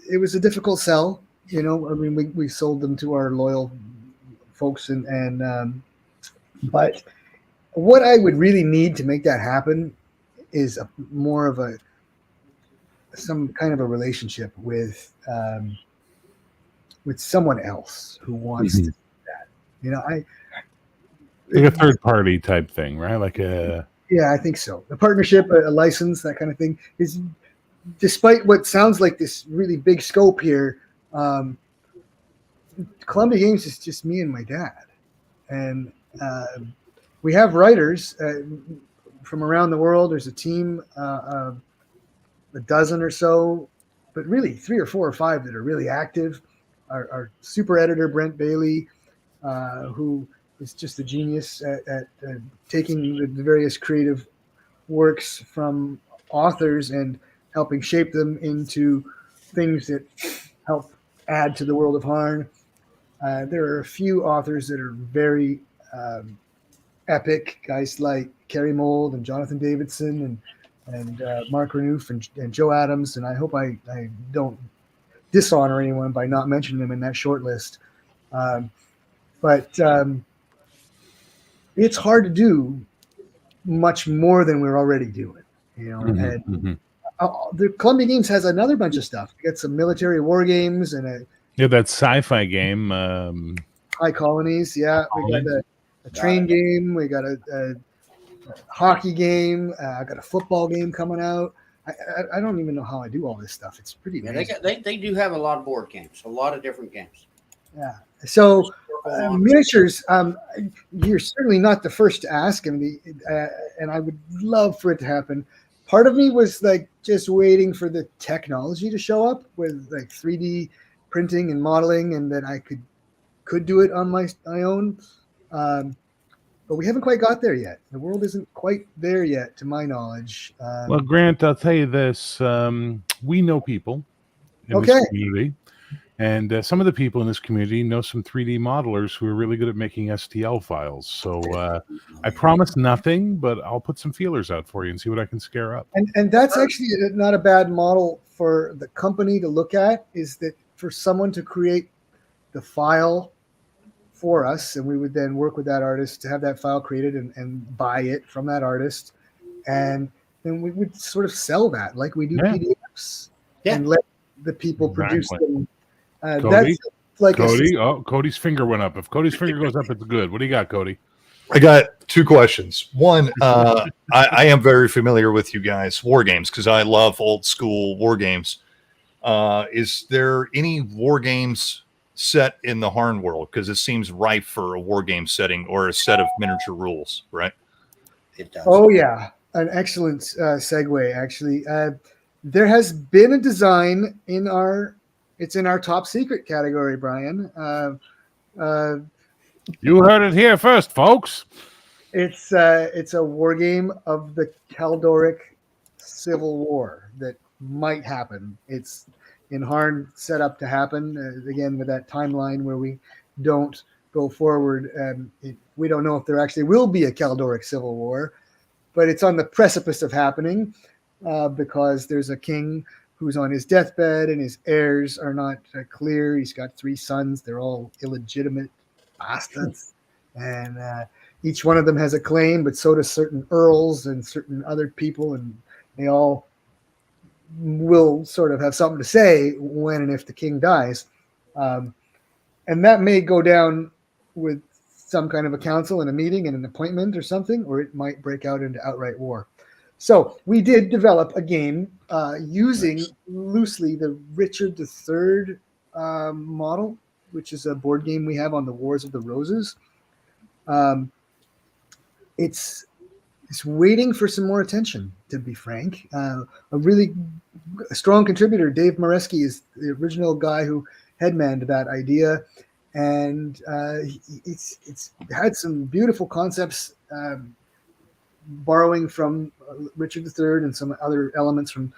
it was a difficult sell. I mean, we sold them to our loyal folks, and but what I would really need to make that happen is more of some kind of a relationship with someone else who wants to do that. Like a third party type thing, right? Like a I think so. A partnership, a license, that kind of thing is. Despite what sounds like this really big scope here, Columbia Games is just me and my dad, and we have writers from around the world. There's a team, a dozen or so, but really 3 or 4 or 5 that are really active. Our super editor Brent Bailey, who is just a genius at taking the various creative works from authors and helping shape them into things that help add to the world of Harn. There are a few authors that are very epic, guys like Kerry Mold and Jonathan Davidson and Mark Renouf and Joe Adams, and I hope I don't dishonor anyone by not mentioning them in that short list. But it's hard to do much more than we're already doing, and the Columbia Games has another bunch of stuff. We got some military war games and that sci-fi game, High Colonies. Yeah, we got a train game. We got a hockey game. I got a football game coming out. I don't even know how I do all this stuff. It's pretty amazing. They do have a lot of board games, a lot of different games. Yeah. So miniatures, you're certainly not the first to ask, and I would love for it to happen. Part of me was like just waiting for the technology to show up with like 3D printing and modeling, and that I could do it on my own. But we haven't quite got there yet. The world isn't quite there yet, to my knowledge. Well, Grant, I'll tell you this. We know people in this community. And some of the people in this community know some 3D modelers who are really good at making STL files. So I promise nothing, but I'll put some feelers out for you and see what I can scare up. And that's actually not a bad model for the company to look at, is that for someone to create the file for us, and we would then work with that artist to have that file created and buy it from that artist. And then we would sort of sell that like we do PDFs and let the people produce them. Cody? That's like Cody? Cody's finger went up. If Cody's finger goes up, it's good. What do you got, Cody? I got 2 questions. One, I am very familiar with you guys' war games because I love old school war games. Is there any war games set in the Harn world? Because it seems ripe for a war game setting or a set of miniature rules, right? It does. Oh, yeah. An excellent segue, actually. There has been a design in our top secret category, Brian. You heard it here first, folks. It's a war game of the Kaldoric Civil War that might happen. It's in Harn set up to happen, again, with that timeline where we don't go forward. We don't know if there actually will be a Kaldoric Civil War, but it's on the precipice of happening because there's a king who's on his deathbed and his heirs are not clear. He's got 3 sons. They're all illegitimate bastards. And each one of them has a claim, but so does certain earls and certain other people. And they all will sort of have something to say when and if the king dies. And that may go down with some kind of a council and a meeting and an appointment or something, or it might break out into outright war. So we did develop a game using loosely the Richard III model, which is a board game we have on the Wars of the Roses. It's waiting for some more attention, to be frank. A really strong contributor, Dave Moreski, is the original guy who headmanned that idea, and it's had some beautiful concepts, borrowing from Richard III and some other elements from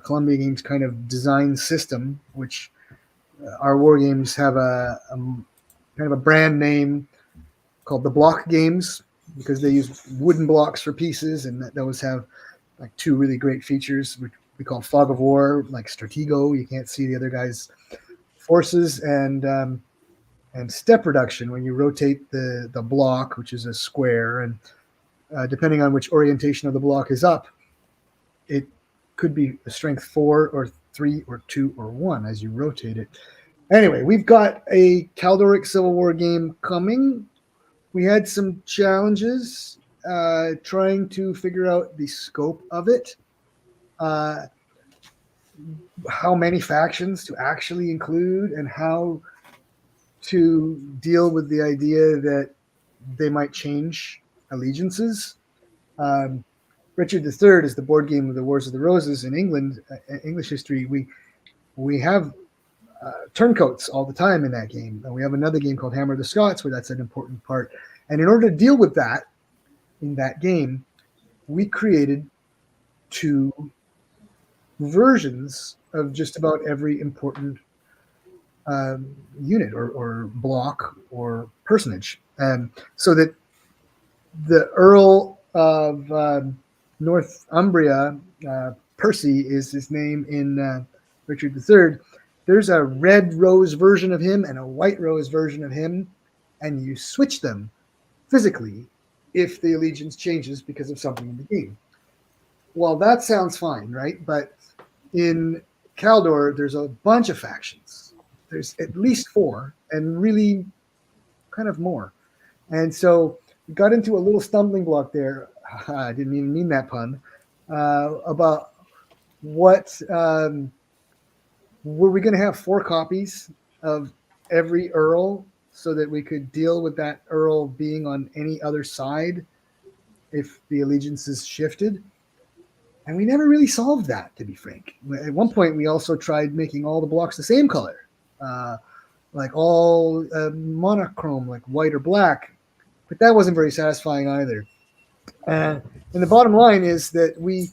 Columbia Games' kind of design system, which our war games have a kind of a brand name called the Block Games, because they use wooden blocks for pieces, and those have like two really great features, which we call fog of war, like Stratego. You can't see the other guy's forces, and step reduction when you rotate the block, which is a square, and depending on which orientation of the block is up, it could be a strength 4 or 3 or 2 or 1 as you rotate it. Anyway, we've got a Caldoric Civil War game coming. We had some challenges trying to figure out the scope of it, how many factions to actually include, and how to deal with the idea that they might change allegiances. Richard III is the board game of the Wars of the Roses in England, English history. We have turncoats all the time in that game. And we have another game called Hammer of the Scots where that's an important part. And in order to deal with that in that game, we created 2 versions of just about every important unit or block or personage. So that the Earl of Northumbria, Percy is his name in Richard III. There's a red rose version of him and a white rose version of him, and you switch them physically if the allegiance changes because of something in the game. Well, that sounds fine, right? But in Caldor, there's a bunch of factions. There's at least 4, and really kind of more. And so we got into a little stumbling block there. I didn't even mean that pun. About what were we going to have 4 copies of every Earl so that we could deal with that Earl being on any other side if the allegiances shifted? And we never really solved that, to be frank. At one point, we also tried making all the blocks the same color, like all monochrome, like white or black. But that wasn't very satisfying either. And the bottom line is that we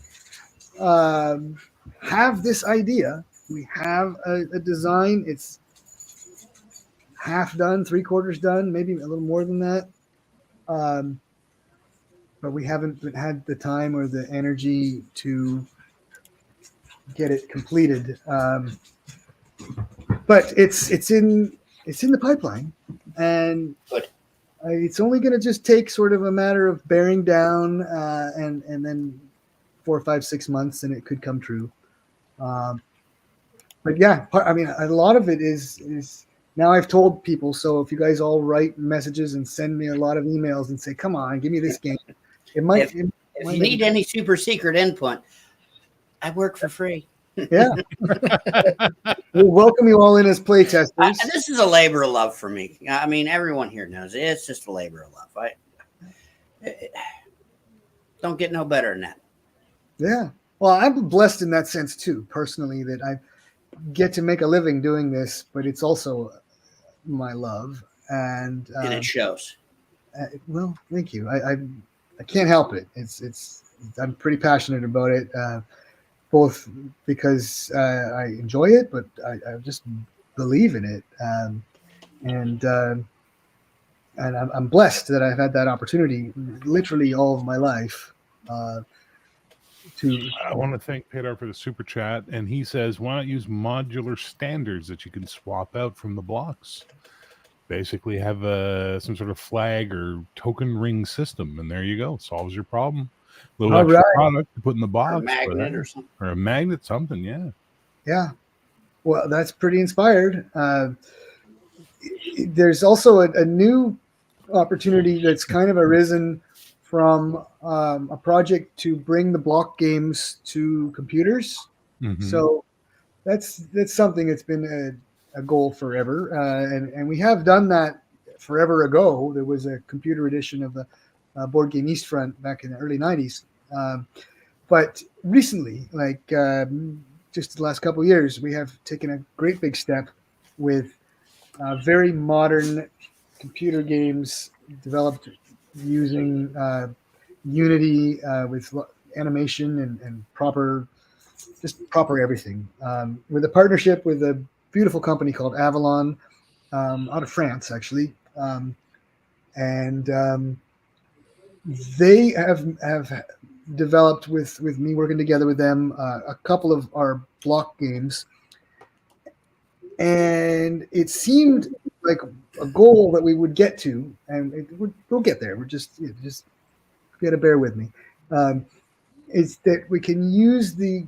have this idea. We have a design. It's half done, 3/4 done, maybe a little more than that. But we haven't had the time or the energy to get it completed. But it's in the pipeline, and it's only going to just take sort of a matter of bearing down, and then 4, 5, 6 months, and it could come true. But yeah, I mean, a lot of it is now I've told people. So if you guys all write messages and send me a lot of emails and say, "Come on, give me this game," it might. If you need any super secret input, I work for free. Yeah, we'll welcome you all in as play testers. This is a labor of love for me. I mean, everyone here knows it. It's just a labor of love. I don't get no better than that. Yeah. Well, I'm blessed in that sense too, personally, that I get to make a living doing this, but it's also my love, and it shows. Well, thank you. I can't help it. It's I'm pretty passionate about it, both because I enjoy it, but I just believe in it, and I'm blessed that I've had that opportunity literally all of my life. I want to thank Pedar for the super chat, and he says, why not use modular standards that you can swap out from the blocks? Basically have some sort of flag or token ring system, and there you go. Solves your problem. A little extra product to put in the box. Or a magnet or something. Or a magnet, something, yeah. Yeah. Well, that's pretty inspired. There's also a new opportunity that's kind of arisen from a project to bring the block games to computers. So that's something that's been a goal forever, and we have done that forever ago. There was a computer edition of the board game Eastfront back in the early '90s, but recently, like just the last couple of years, we have taken a great big step with very modern computer games developed using Unity with animation and proper everything. With a partnership with a beautiful company called Avalon out of France, actually. And they have developed with me working together with them a couple of our block games. And it seemed like a goal that we would get to, and we'll get there. We're just got to bear with me. Is that we can use the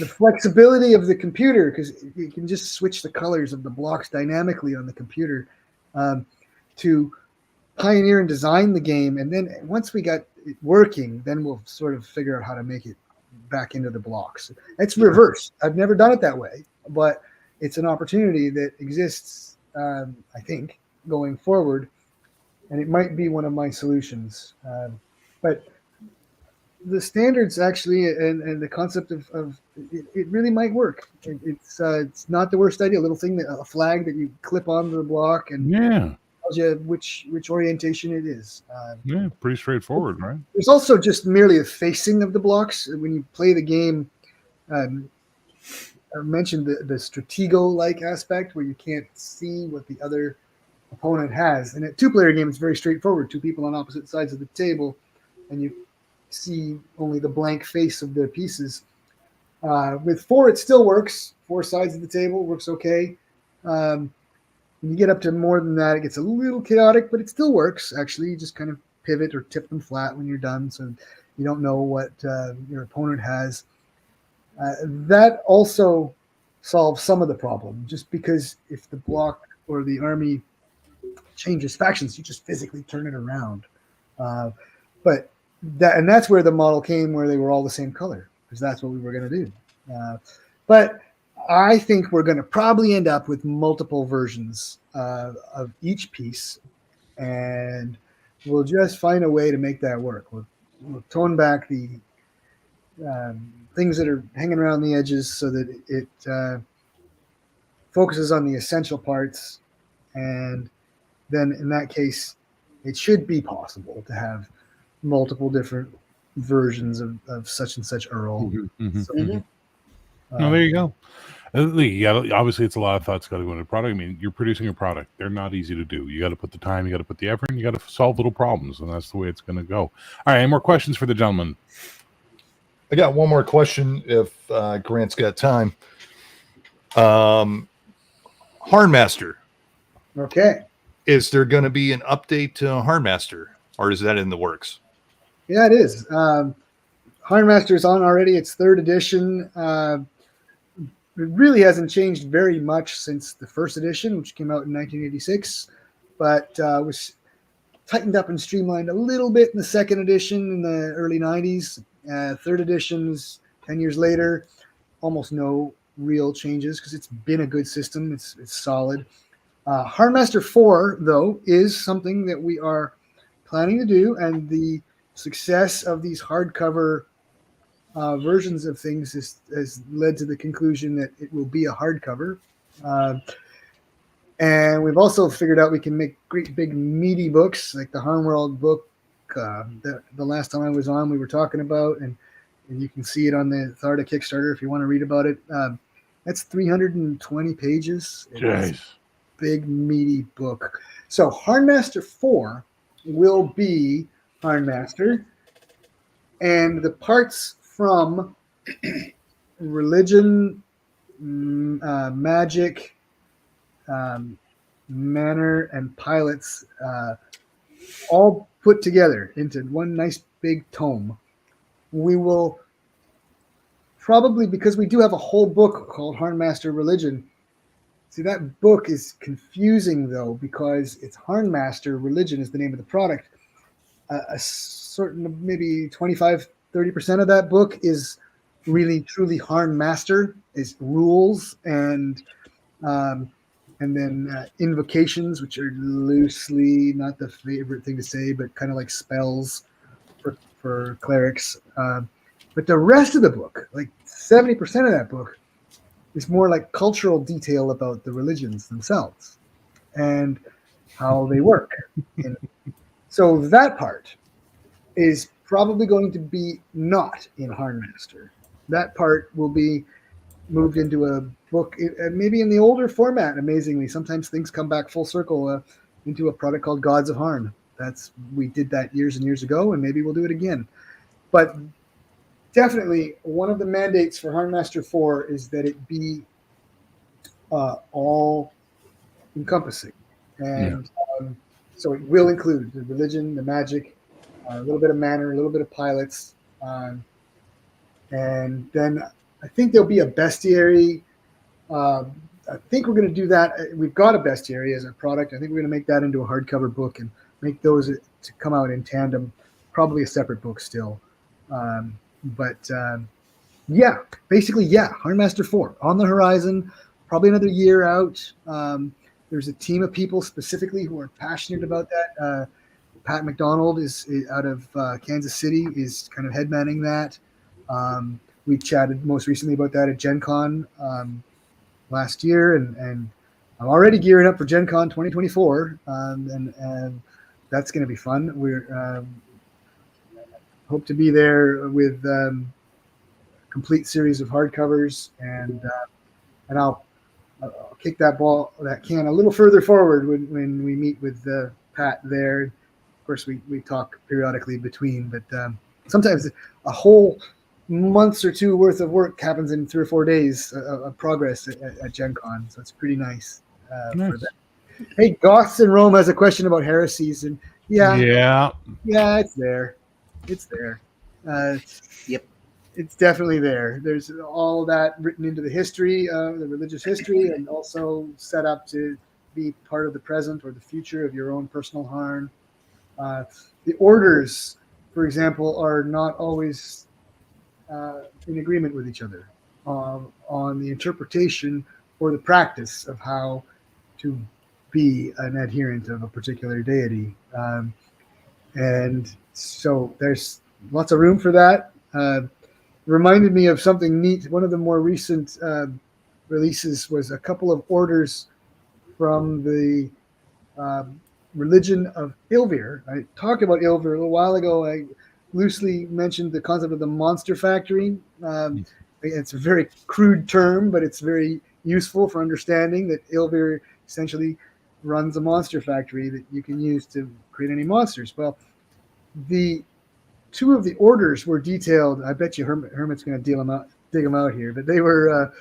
flexibility of the computer, because you can just switch the colors of the blocks dynamically on the computer to pioneer and design the game. And then once we got it working, then we'll sort of figure out how to make it back into the blocks. It's reversed. I've never done it that way, but it's an opportunity that exists, I think, going forward. And it might be one of my solutions. But the standards actually and the concept of it really might work. It's not the worst idea. A little thing, a flag that you clip onto the block and tells you which orientation it is. Pretty straightforward, right? There's also just merely a facing of the blocks when you play the game. I mentioned the stratego-like aspect where you can't see what the other opponent has. And a two-player game, it's very straightforward. Two people on opposite sides of the table, and you see only the blank face of their pieces. With four, it still works. Four sides of the table works okay. When you get up to more than that, it gets a little chaotic, but it still works. Actually, you just kind of pivot or tip them flat when you're done, so you don't know what your opponent has. That also solves some of the problem, just because if the block or the army changes factions, you just physically turn it around. But that's where the model came, where they were all the same color, because that's what we were going to do. But I think we're going to probably end up with multiple versions of each piece, and we'll just find a way to make that work. We'll tone back the things that are hanging around the edges so that it focuses on the essential parts, and then in that case, it should be possible to have multiple different versions of such and such Earl. No, there you go. Obviously, it's a lot of thoughts got to go into the product. I mean, you're producing a product. They're not easy to do. You got to put the time, you got to put the effort, and you got to solve little problems, and that's the way it's going to go. All right, any more questions for the gentleman? I got one more question if Grant's got time. Harnmaster. Okay. Is there going to be an update to Harnmaster, or is that in the works? Yeah, it is. Harnmaster is on already. It's 3rd edition. It really hasn't changed very much since the 1st edition, which came out in 1986, but was tightened up and streamlined a little bit in the 2nd edition in the early 90s. 3rd edition's 10 years later, almost no real changes because it's been a good system. It's solid. Harnmaster 4, though, is something that we are planning to do, and the success of these hardcover versions of things has led to the conclusion that it will be a hardcover. And we've also figured out we can make great big meaty books, like the Harn World book. The last time I was on, we were talking about, and you can see it on the Tharda Kickstarter if you want to read about it. That's 320 pages. Jeez. Big meaty book. So Harnmaster 4 will be Harnmaster, and the parts from religion, magic, manor, and pilots all put together into one nice big tome. We will probably, because we do have a whole book called Harnmaster Religion, See, that book is confusing though, because it's Harn Master. Religion is the name of the product. A certain maybe 25-30% of that book is really truly Harn Master, is rules and then invocations, which are loosely not the favorite thing to say, but kind of like spells for clerics. But the rest of the book, like 70% of that book, is more like cultural detail about the religions themselves and how they work. And so that part is probably going to be not in Harn Master. That part will be moved into a book, maybe in the older format. Amazingly, sometimes things come back full circle into a product called Gods of Harn. We did that years and years ago, and maybe we'll do it again. But definitely, one of the mandates for Harn Master 4 is that it be all encompassing, and so it will include the religion, the magic, a little bit of manner, a little bit of pilots, and then I think there'll be a bestiary. I think we're going to do that. We've got a bestiary as a product. I think we're going to make that into a hardcover book and make those to come out in tandem, probably a separate book still. Yeah, basically, yeah, Harnmaster 4 on the horizon, probably another year out. There's a team of people specifically who are passionate about that. Pat McDonald is out of Kansas City, is kind of headmanning that. We chatted most recently about that at Gen Con last year, and I'm already gearing up for Gen Con 2024, and that's going to be fun. We're hope to be there with complete series of hardcovers, and I'll kick that can a little further forward when we meet with Pat there. Of course, we talk periodically between, but sometimes a whole months or two worth of work happens in 3 or 4 days of progress at Gen Con, so it's pretty nice. For that. Hey, Goths in Rome has a question about heresies, and yeah, it's there. It's there. Yep. It's definitely there. There's all that written into the history, the religious history, and also set up to be part of the present or the future of your own personal Harn. The orders, for example, are not always in agreement with each other on the interpretation or the practice of how to be an adherent of a particular deity. And so there's lots of room for that. Reminded me of something neat. One of the more recent releases was a couple of orders from the religion of Ilvir. I talked about Ilvir a little while ago. I loosely mentioned the concept of the monster factory. It's a very crude term, but it's very useful for understanding that Ilvir essentially runs a monster factory that you can use to create any monsters. Well, the two of the orders were detailed. I bet you Hermit's going to dig them out here, but they were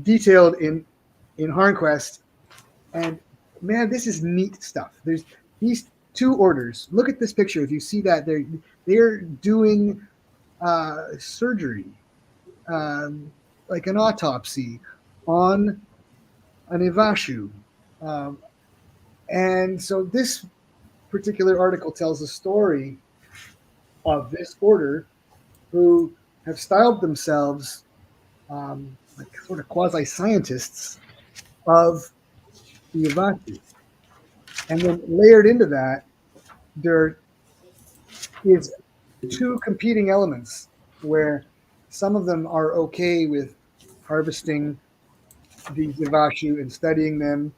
detailed in HarnQuest. And man, this is neat stuff. There's these two orders. Look at this picture. If you see that, they're doing surgery, like an autopsy on an Ivashu. And so this particular article tells a story of this order who have styled themselves like sort of quasi-scientists of the Ivashu. And then layered into that, there is two competing elements where some of them are okay with harvesting these Ivashu and studying them.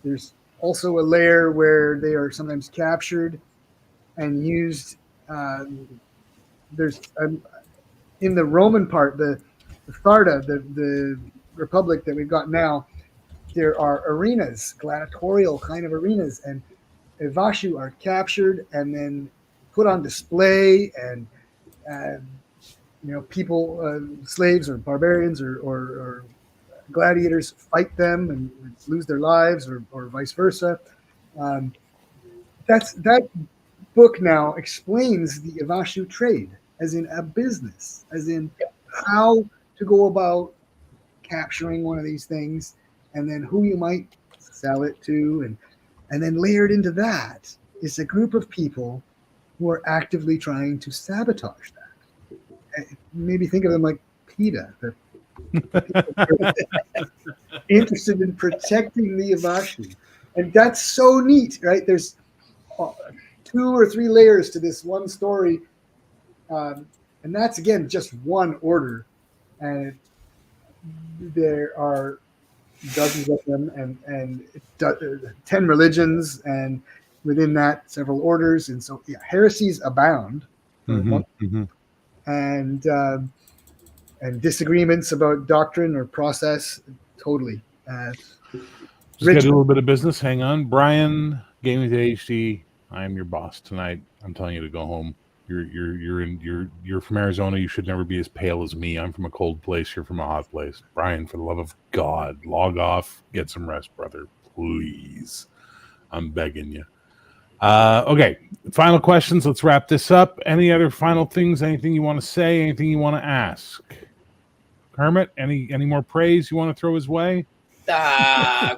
There's also a layer where they are sometimes captured and used. There's in the Roman part, the Sparta, the republic that we've got now, there are arenas, gladiatorial kind of arenas, and Ivashu are captured and then put on display, and people, slaves or barbarians or gladiators fight them and lose their lives, or vice versa. That book now explains the Ivashu trade as in a business, as in how to go about capturing one of these things and then who you might sell it to, and then layered into that is a group of people who are actively trying to sabotage that. Maybe think of them like PETA, the interested in protecting the Ivashi. And that's so neat, right? There's 2 or 3 layers to this one story. And that's, again, just one order. And there are dozens of them and 10 religions, and within that, several orders. And so, yeah, heresies abound. And disagreements about doctrine or process, totally. Just got to do a little bit of business. Hang on. Brian, Gaming to HD, I am your boss tonight. I'm telling you to go home. You're from Arizona. You should never be as pale as me. I'm from a cold place. You're from a hot place. Brian, for the love of God, log off. Get some rest, brother. Please. I'm begging you. Okay. Final questions. Let's wrap this up. Any other final things? Anything you want to say? Anything you want to ask? Kermit, any more praise you want to throw his way?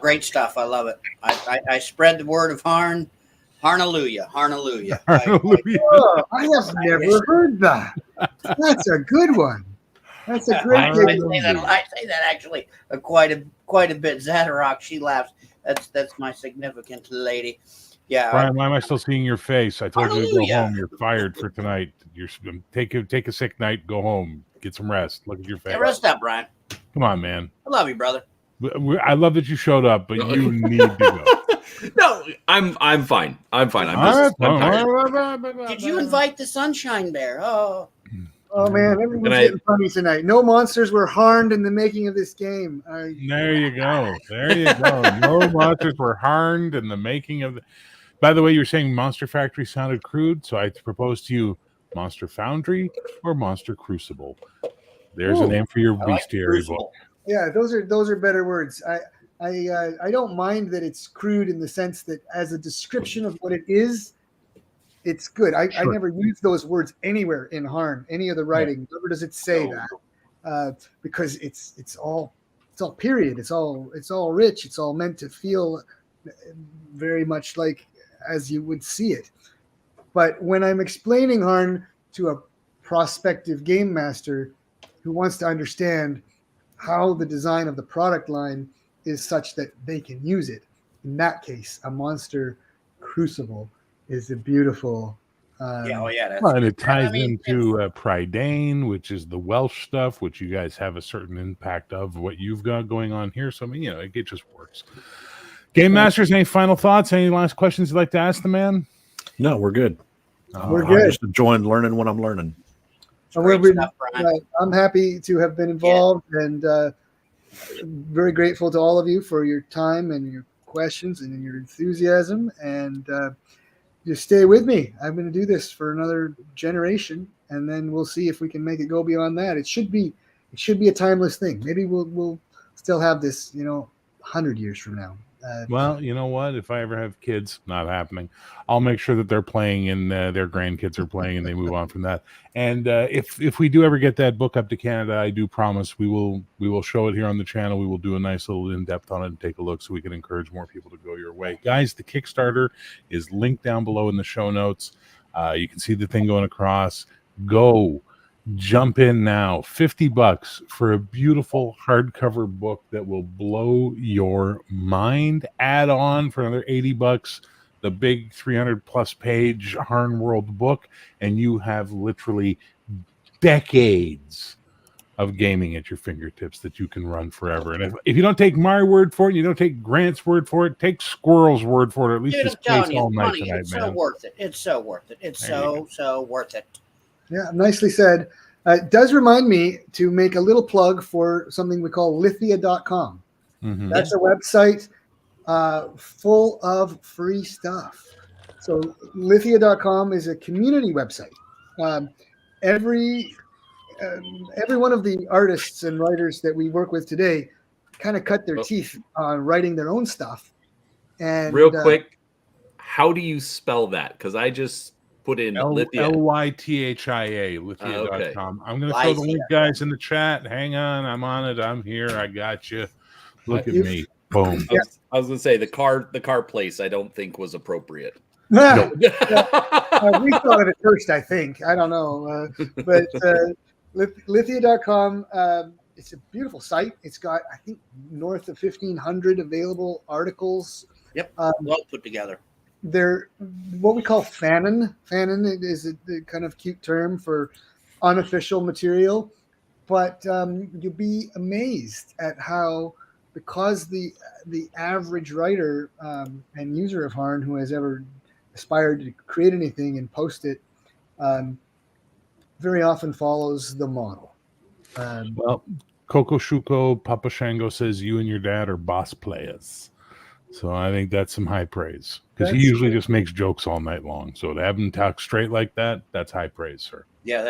Great stuff. I love it. I spread the word of Harn. Harnallujah. Harnallujah. I have never heard that. That's a good one. That's a great I say that actually quite a bit. Zadarok, she laughs. That's my significant lady. Yeah. Brian, why am I still seeing your face? I told you to go home. You're fired for tonight. You're take a sick night. Go home. Get some rest. Look at your face. Yeah, rest up, Brian. Come on, man. I love you, brother. I love that you showed up, but you need to go. No, I'm fine. I'm tired. Did you invite the Sunshine Bear? Oh man, everyone's getting funny tonight. No monsters were harmed in the making of this game. There you go. No monsters were harmed in the making of. By the way, you're saying Monster Factory sounded crude, so I propose to you Monster Foundry or Monster Crucible. There's a name for your bestiary book. Yeah, those are better words. I don't mind that it's crude in the sense that as a description of what it is, it's good. I never use those words anywhere in Harn, any of the writing. Never does it say that, because it's all period. It's all rich. It's all meant to feel very much like as you would see it. But when I'm explaining Harn to a prospective game master who wants to understand how the design of the product line is such that they can use it, in that case, a Monster Crucible is a beautiful. And it ties into Prydain, which is the Welsh stuff, which you guys have a certain impact of what you've got going on here. So, I mean, it just works. Game Masters, any final thoughts? Any last questions you'd like to ask the man? No, we're good. We're good. I'm just enjoying learning what I'm learning. I'm happy to have been involved and very grateful to all of you for your time and your questions and your enthusiasm. And just stay with me. I'm going to do this for another generation, and then we'll see if we can make it go beyond that. It should be a timeless thing. Maybe we'll still have this, 100 years from now. Well, you know what? If I ever have kids, not happening, I'll make sure that they're playing and their grandkids are playing, and they move on from that. And if we do ever get that book up to Canada, I do promise we will show it here on the channel. We will do a nice little in-depth on it and take a look so we can encourage more people to go your way. Guys, the Kickstarter is linked down below in the show notes. You can see the thing going across. Go. Jump in now. $50 for a beautiful hardcover book that will blow your mind. Add on for another $80 the big 300 plus page Harn World book, and you have literally decades of gaming at your fingertips that you can run forever. And if you don't take my word for it, you don't take Grant's word for it, take Squirrel's word for it. At least just space all night tonight, it's so worth it. It's so worth it. It's so worth it. Yeah, nicely said. It does remind me to make a little plug for something we call lithia.com. Mm-hmm. That's a website full of free stuff. So lithia.com is a community website. Every one of the artists and writers that we work with today kind of cut their teeth on writing their own stuff. And real quick, how do you spell that? Because I just put in Lithia. Lythia, lithia.com. I'm going to throw the link, guys, in the chat. Hang on. I'm on it. I'm here. I got you. Look at me. Boom. I was gonna say the car place I don't think was appropriate. We thought of it first, I think. I don't know. But Lithia.com, it's a beautiful site. It's got, I think, north of 1,500 available articles. Yep, well put together. They're what we call fanon. Fanon is a kind of cute term for unofficial material. But you'll be amazed at how, because the average writer and user of Harn who has ever aspired to create anything and post it very often follows the model. Well, Coco Shuko Papa Shango says you and your dad are boss players. So I think that's some high praise, because he usually just makes jokes all night long. So to have him talk straight like that, that's high praise, sir. Yeah,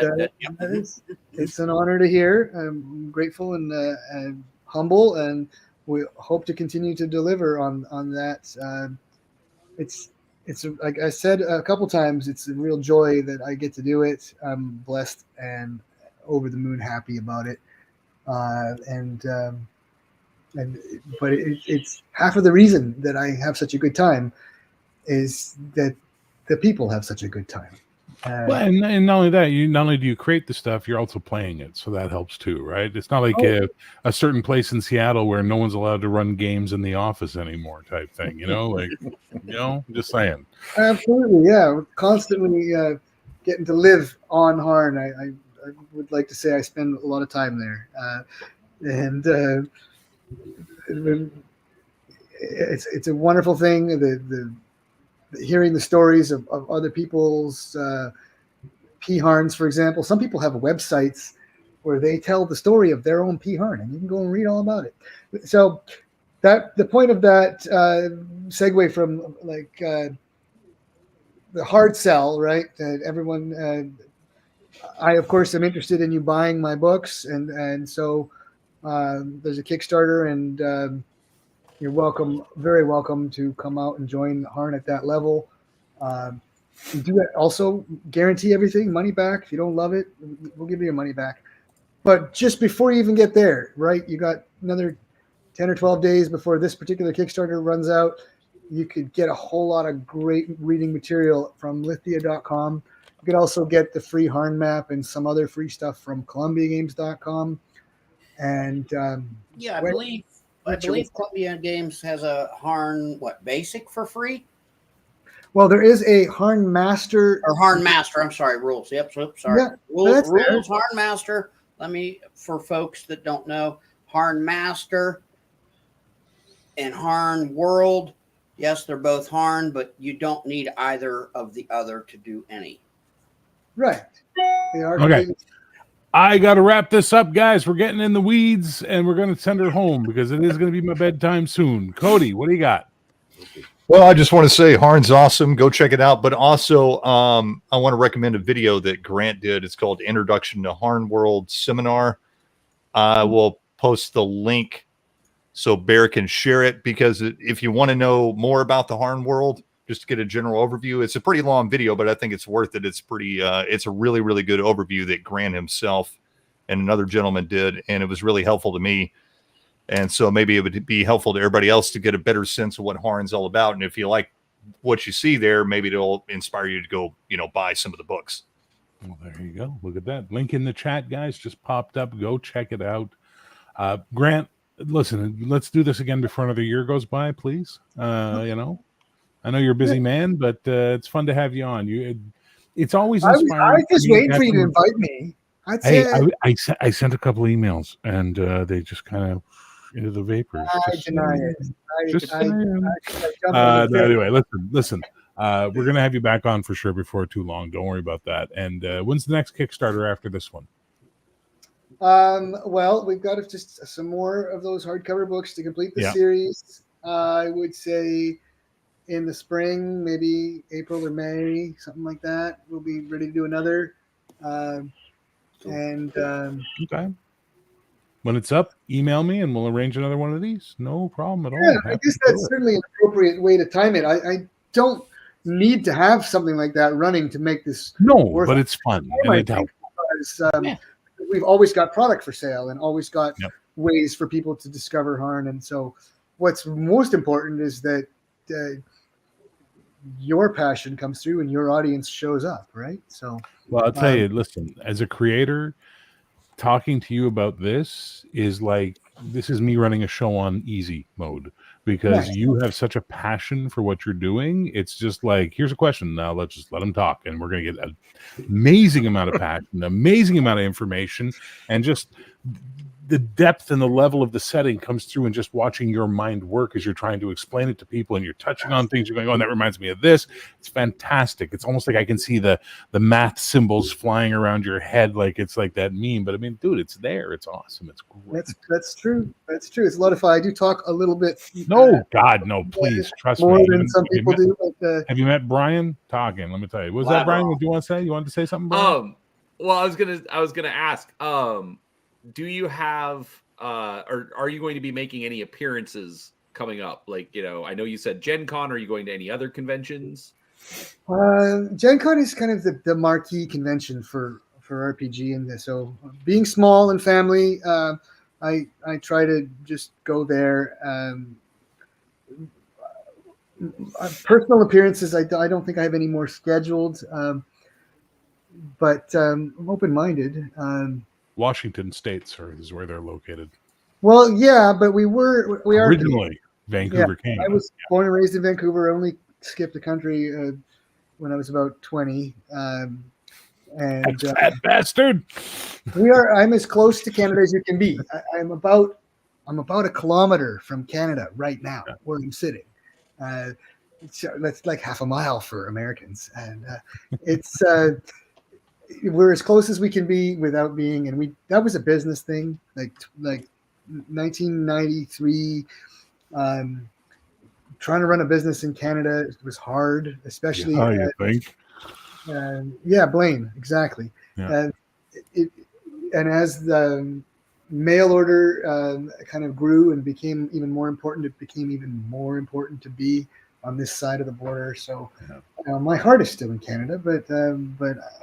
it's an honor to hear. I'm grateful and humble, and we hope to continue to deliver on that. It's like I said a couple times, it's a real joy that I get to do it. I'm blessed and over the moon happy about it. But it's half of the reason that I have such a good time is that the people have such a good time. Well, and not only that, not only do you create the stuff, you're also playing it, so that helps too, right? It's not like a certain place in Seattle where no one's allowed to run games in the office anymore, type thing. Just saying. Absolutely, yeah. We're constantly getting to live on Harn. I would like to say I spend a lot of time there, and it's a wonderful thing. The hearing the stories of other people's P-Harns, for example. Some people have websites where they tell the story of their own P-Harn, and you can go and read all about it. So that the point of that segue from the hard sell, right? Everyone, I of course am interested in you buying my books, and so there's a Kickstarter, and you're welcome, very welcome to come out and join Harn at that level. We do also guarantee everything, money back. If you don't love it, we'll give you your money back. But just before you even get there, right, you got another 10 or 12 days before this particular Kickstarter runs out. You could get a whole lot of great reading material from Lithia.com. You could also get the free Harn map and some other free stuff from ColumbiaGames.com. And I believe Columbia Games has a Harn basic for free. Well, there is a Harn Master or Harn Master. I'm sorry, rules. Yep, sorry. Yeah, rules Harn Master. For folks that don't know, Harn Master and Harn World. Yes, they're both Harn, but you don't need either of the other to do any. Right. They are okay. I got to wrap this up, guys. We're getting in the weeds, and we're going to send her home because it is going to be my bedtime soon. Cody, what do you got? Well, I just want to say Harn's awesome. Go check it out. But also, I want to recommend a video that Grant did. It's called Introduction to Harn World Seminar. I will post the link so Bear can share it, because if you want to know more about the Harn World, just to get a general overview, it's a pretty long video, but I think it's worth it. It's pretty, it's a really, really good overview that Grant himself and another gentleman did, and it was really helpful to me. And so maybe it would be helpful to everybody else to get a better sense of what Harn's all about. And if you like what you see there, maybe it'll inspire you to go, buy some of the books. Well, there you go. Look at that. Link in the chat, guys, just popped up. Go check it out. Grant, listen, let's do this again before another year goes by, please. I know you're a busy man, but it's fun to have you on. It's always inspiring. I was just waiting for you to invite me. I sent a couple emails, and they just kind of into the vapors. I deny it. Anyway, listen. We're going to have you back on for sure before too long. Don't worry about that. And when's the next Kickstarter after this one? Well, we've got just some more of those hardcover books to complete the series. I would say in the spring, maybe April or May, something like that. We'll be ready to do another. Okay. When it's up, email me and we'll arrange another one of these. No problem at all. Yeah, I guess that's certainly an appropriate way to time it. I don't need to have something like that running to make this. No, but it's fun. We've always got product for sale and always got ways for people to discover Harn. And so what's most important is that your passion comes through and your audience shows up, right? So, well, I'll tell you, listen, as a creator, talking to you about this is like, this is me running a show on easy mode, because nice. you have such a passion for what you're doing. It's just like, here's a question, now let's just let them talk, and we're going to get an amazing amount of passion, an amazing amount of information, and just the depth and the level of the setting comes through, and just watching your mind work as you're trying to explain it to people, and you're touching on things, you're going, oh, that reminds me of this. It's fantastic. It's almost like I can see the math symbols flying around your head, like it's like that meme. But I mean, dude, it's there. It's awesome. It's great. That's true. That's true. It's a lot of fun. I do talk a little bit. No, God, no, please trust more me. than some people do. But, have you met Brian? Talking. Let me tell you. Was that Brian? What do you want to say? You wanted to say something, Brian? Well, I was gonna ask. Do you have or are you going to be making any appearances coming up? Like, I know you said Gen Con. Are you going to any other conventions? Gen Con is kind of the marquee convention for RPG, and so being small and family, I try to just go there. Personal appearances, I don't think I have any more scheduled, but I'm open-minded. Washington State, sir, is where they're located. Well, yeah, but we are originally Vancouver, Canada. I was born and raised in Vancouver. I only skipped the country when I was about 20. And that bastard. I'm as close to Canada as you can be. I'm about a kilometer from Canada right now, where I'm sitting. That's like half a mile for Americans, and it's we're as close as we can be without being. And that was a business thing, like 1993. Trying to run a business in Canada was hard, especially. You think? Yeah, Blaine, exactly. Yeah. And as the mail order kind of grew and became even more important, it became even more important to be on this side of the border. So my heart is still in Canada, but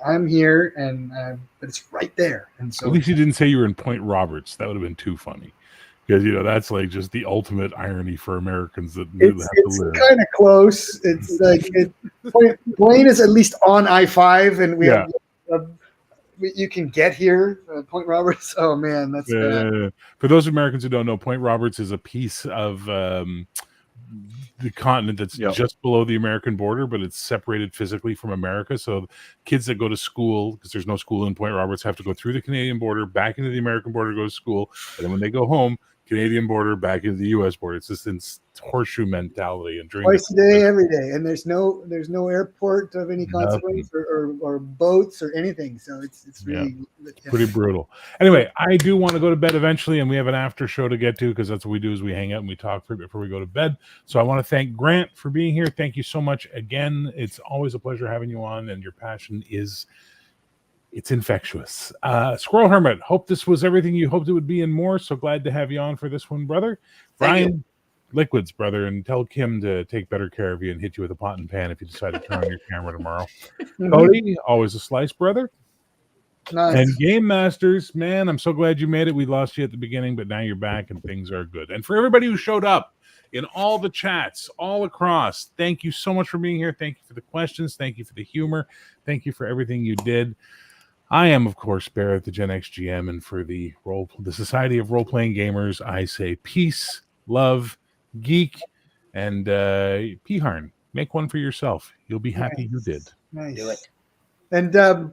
I'm here, and but it's right there. And so at least you didn't say you were in Point Roberts. That would have been too funny. Because that's like just the ultimate irony for Americans that have to live. It's kind of close. It's like Blaine is at least on I-5, and we have you can get here. Point Roberts. Oh man, that's bad. For those Americans who don't know, Point Roberts is a piece of the continent that's just below the American border, but it's separated physically from America. So kids that go to school, because there's no school in Point Roberts, have to go through the Canadian border, back into the American border, go to school, and then when they go home, Canadian border back into the U.S. border. It's just this horseshoe mentality, and twice a day, every day, and there's no airport of any consequence or boats or anything. So it's really pretty brutal. Anyway, I do want to go to bed eventually, and we have an after show to get to, because that's what we do, is we hang out and we talk before we go to bed. So I want to thank Grant for being here. Thank you so much again. It's always a pleasure having you on, and your passion it's infectious. Squirrel Hermit, hope this was everything you hoped it would be and more. So glad to have you on for this one, brother. Brian, liquids, brother, and tell Kim to take better care of you and hit you with a pot and pan if you decide to turn on your camera tomorrow. Cody, always a slice, brother. Nice. And GameMasters, man, I'm so glad you made it. We lost you at the beginning, but now you're back and things are good. And for everybody who showed up in all the chats all across, thank you so much for being here. Thank you for the questions. Thank you for the humor. Thank you for everything you did. I am, of course, Barrett, the Gen X GM, and for the Society of Role-Playing Gamers, I say peace, love, geek, and Harn. Make one for yourself. You'll be happy you did. Nice. Do it. And Brian.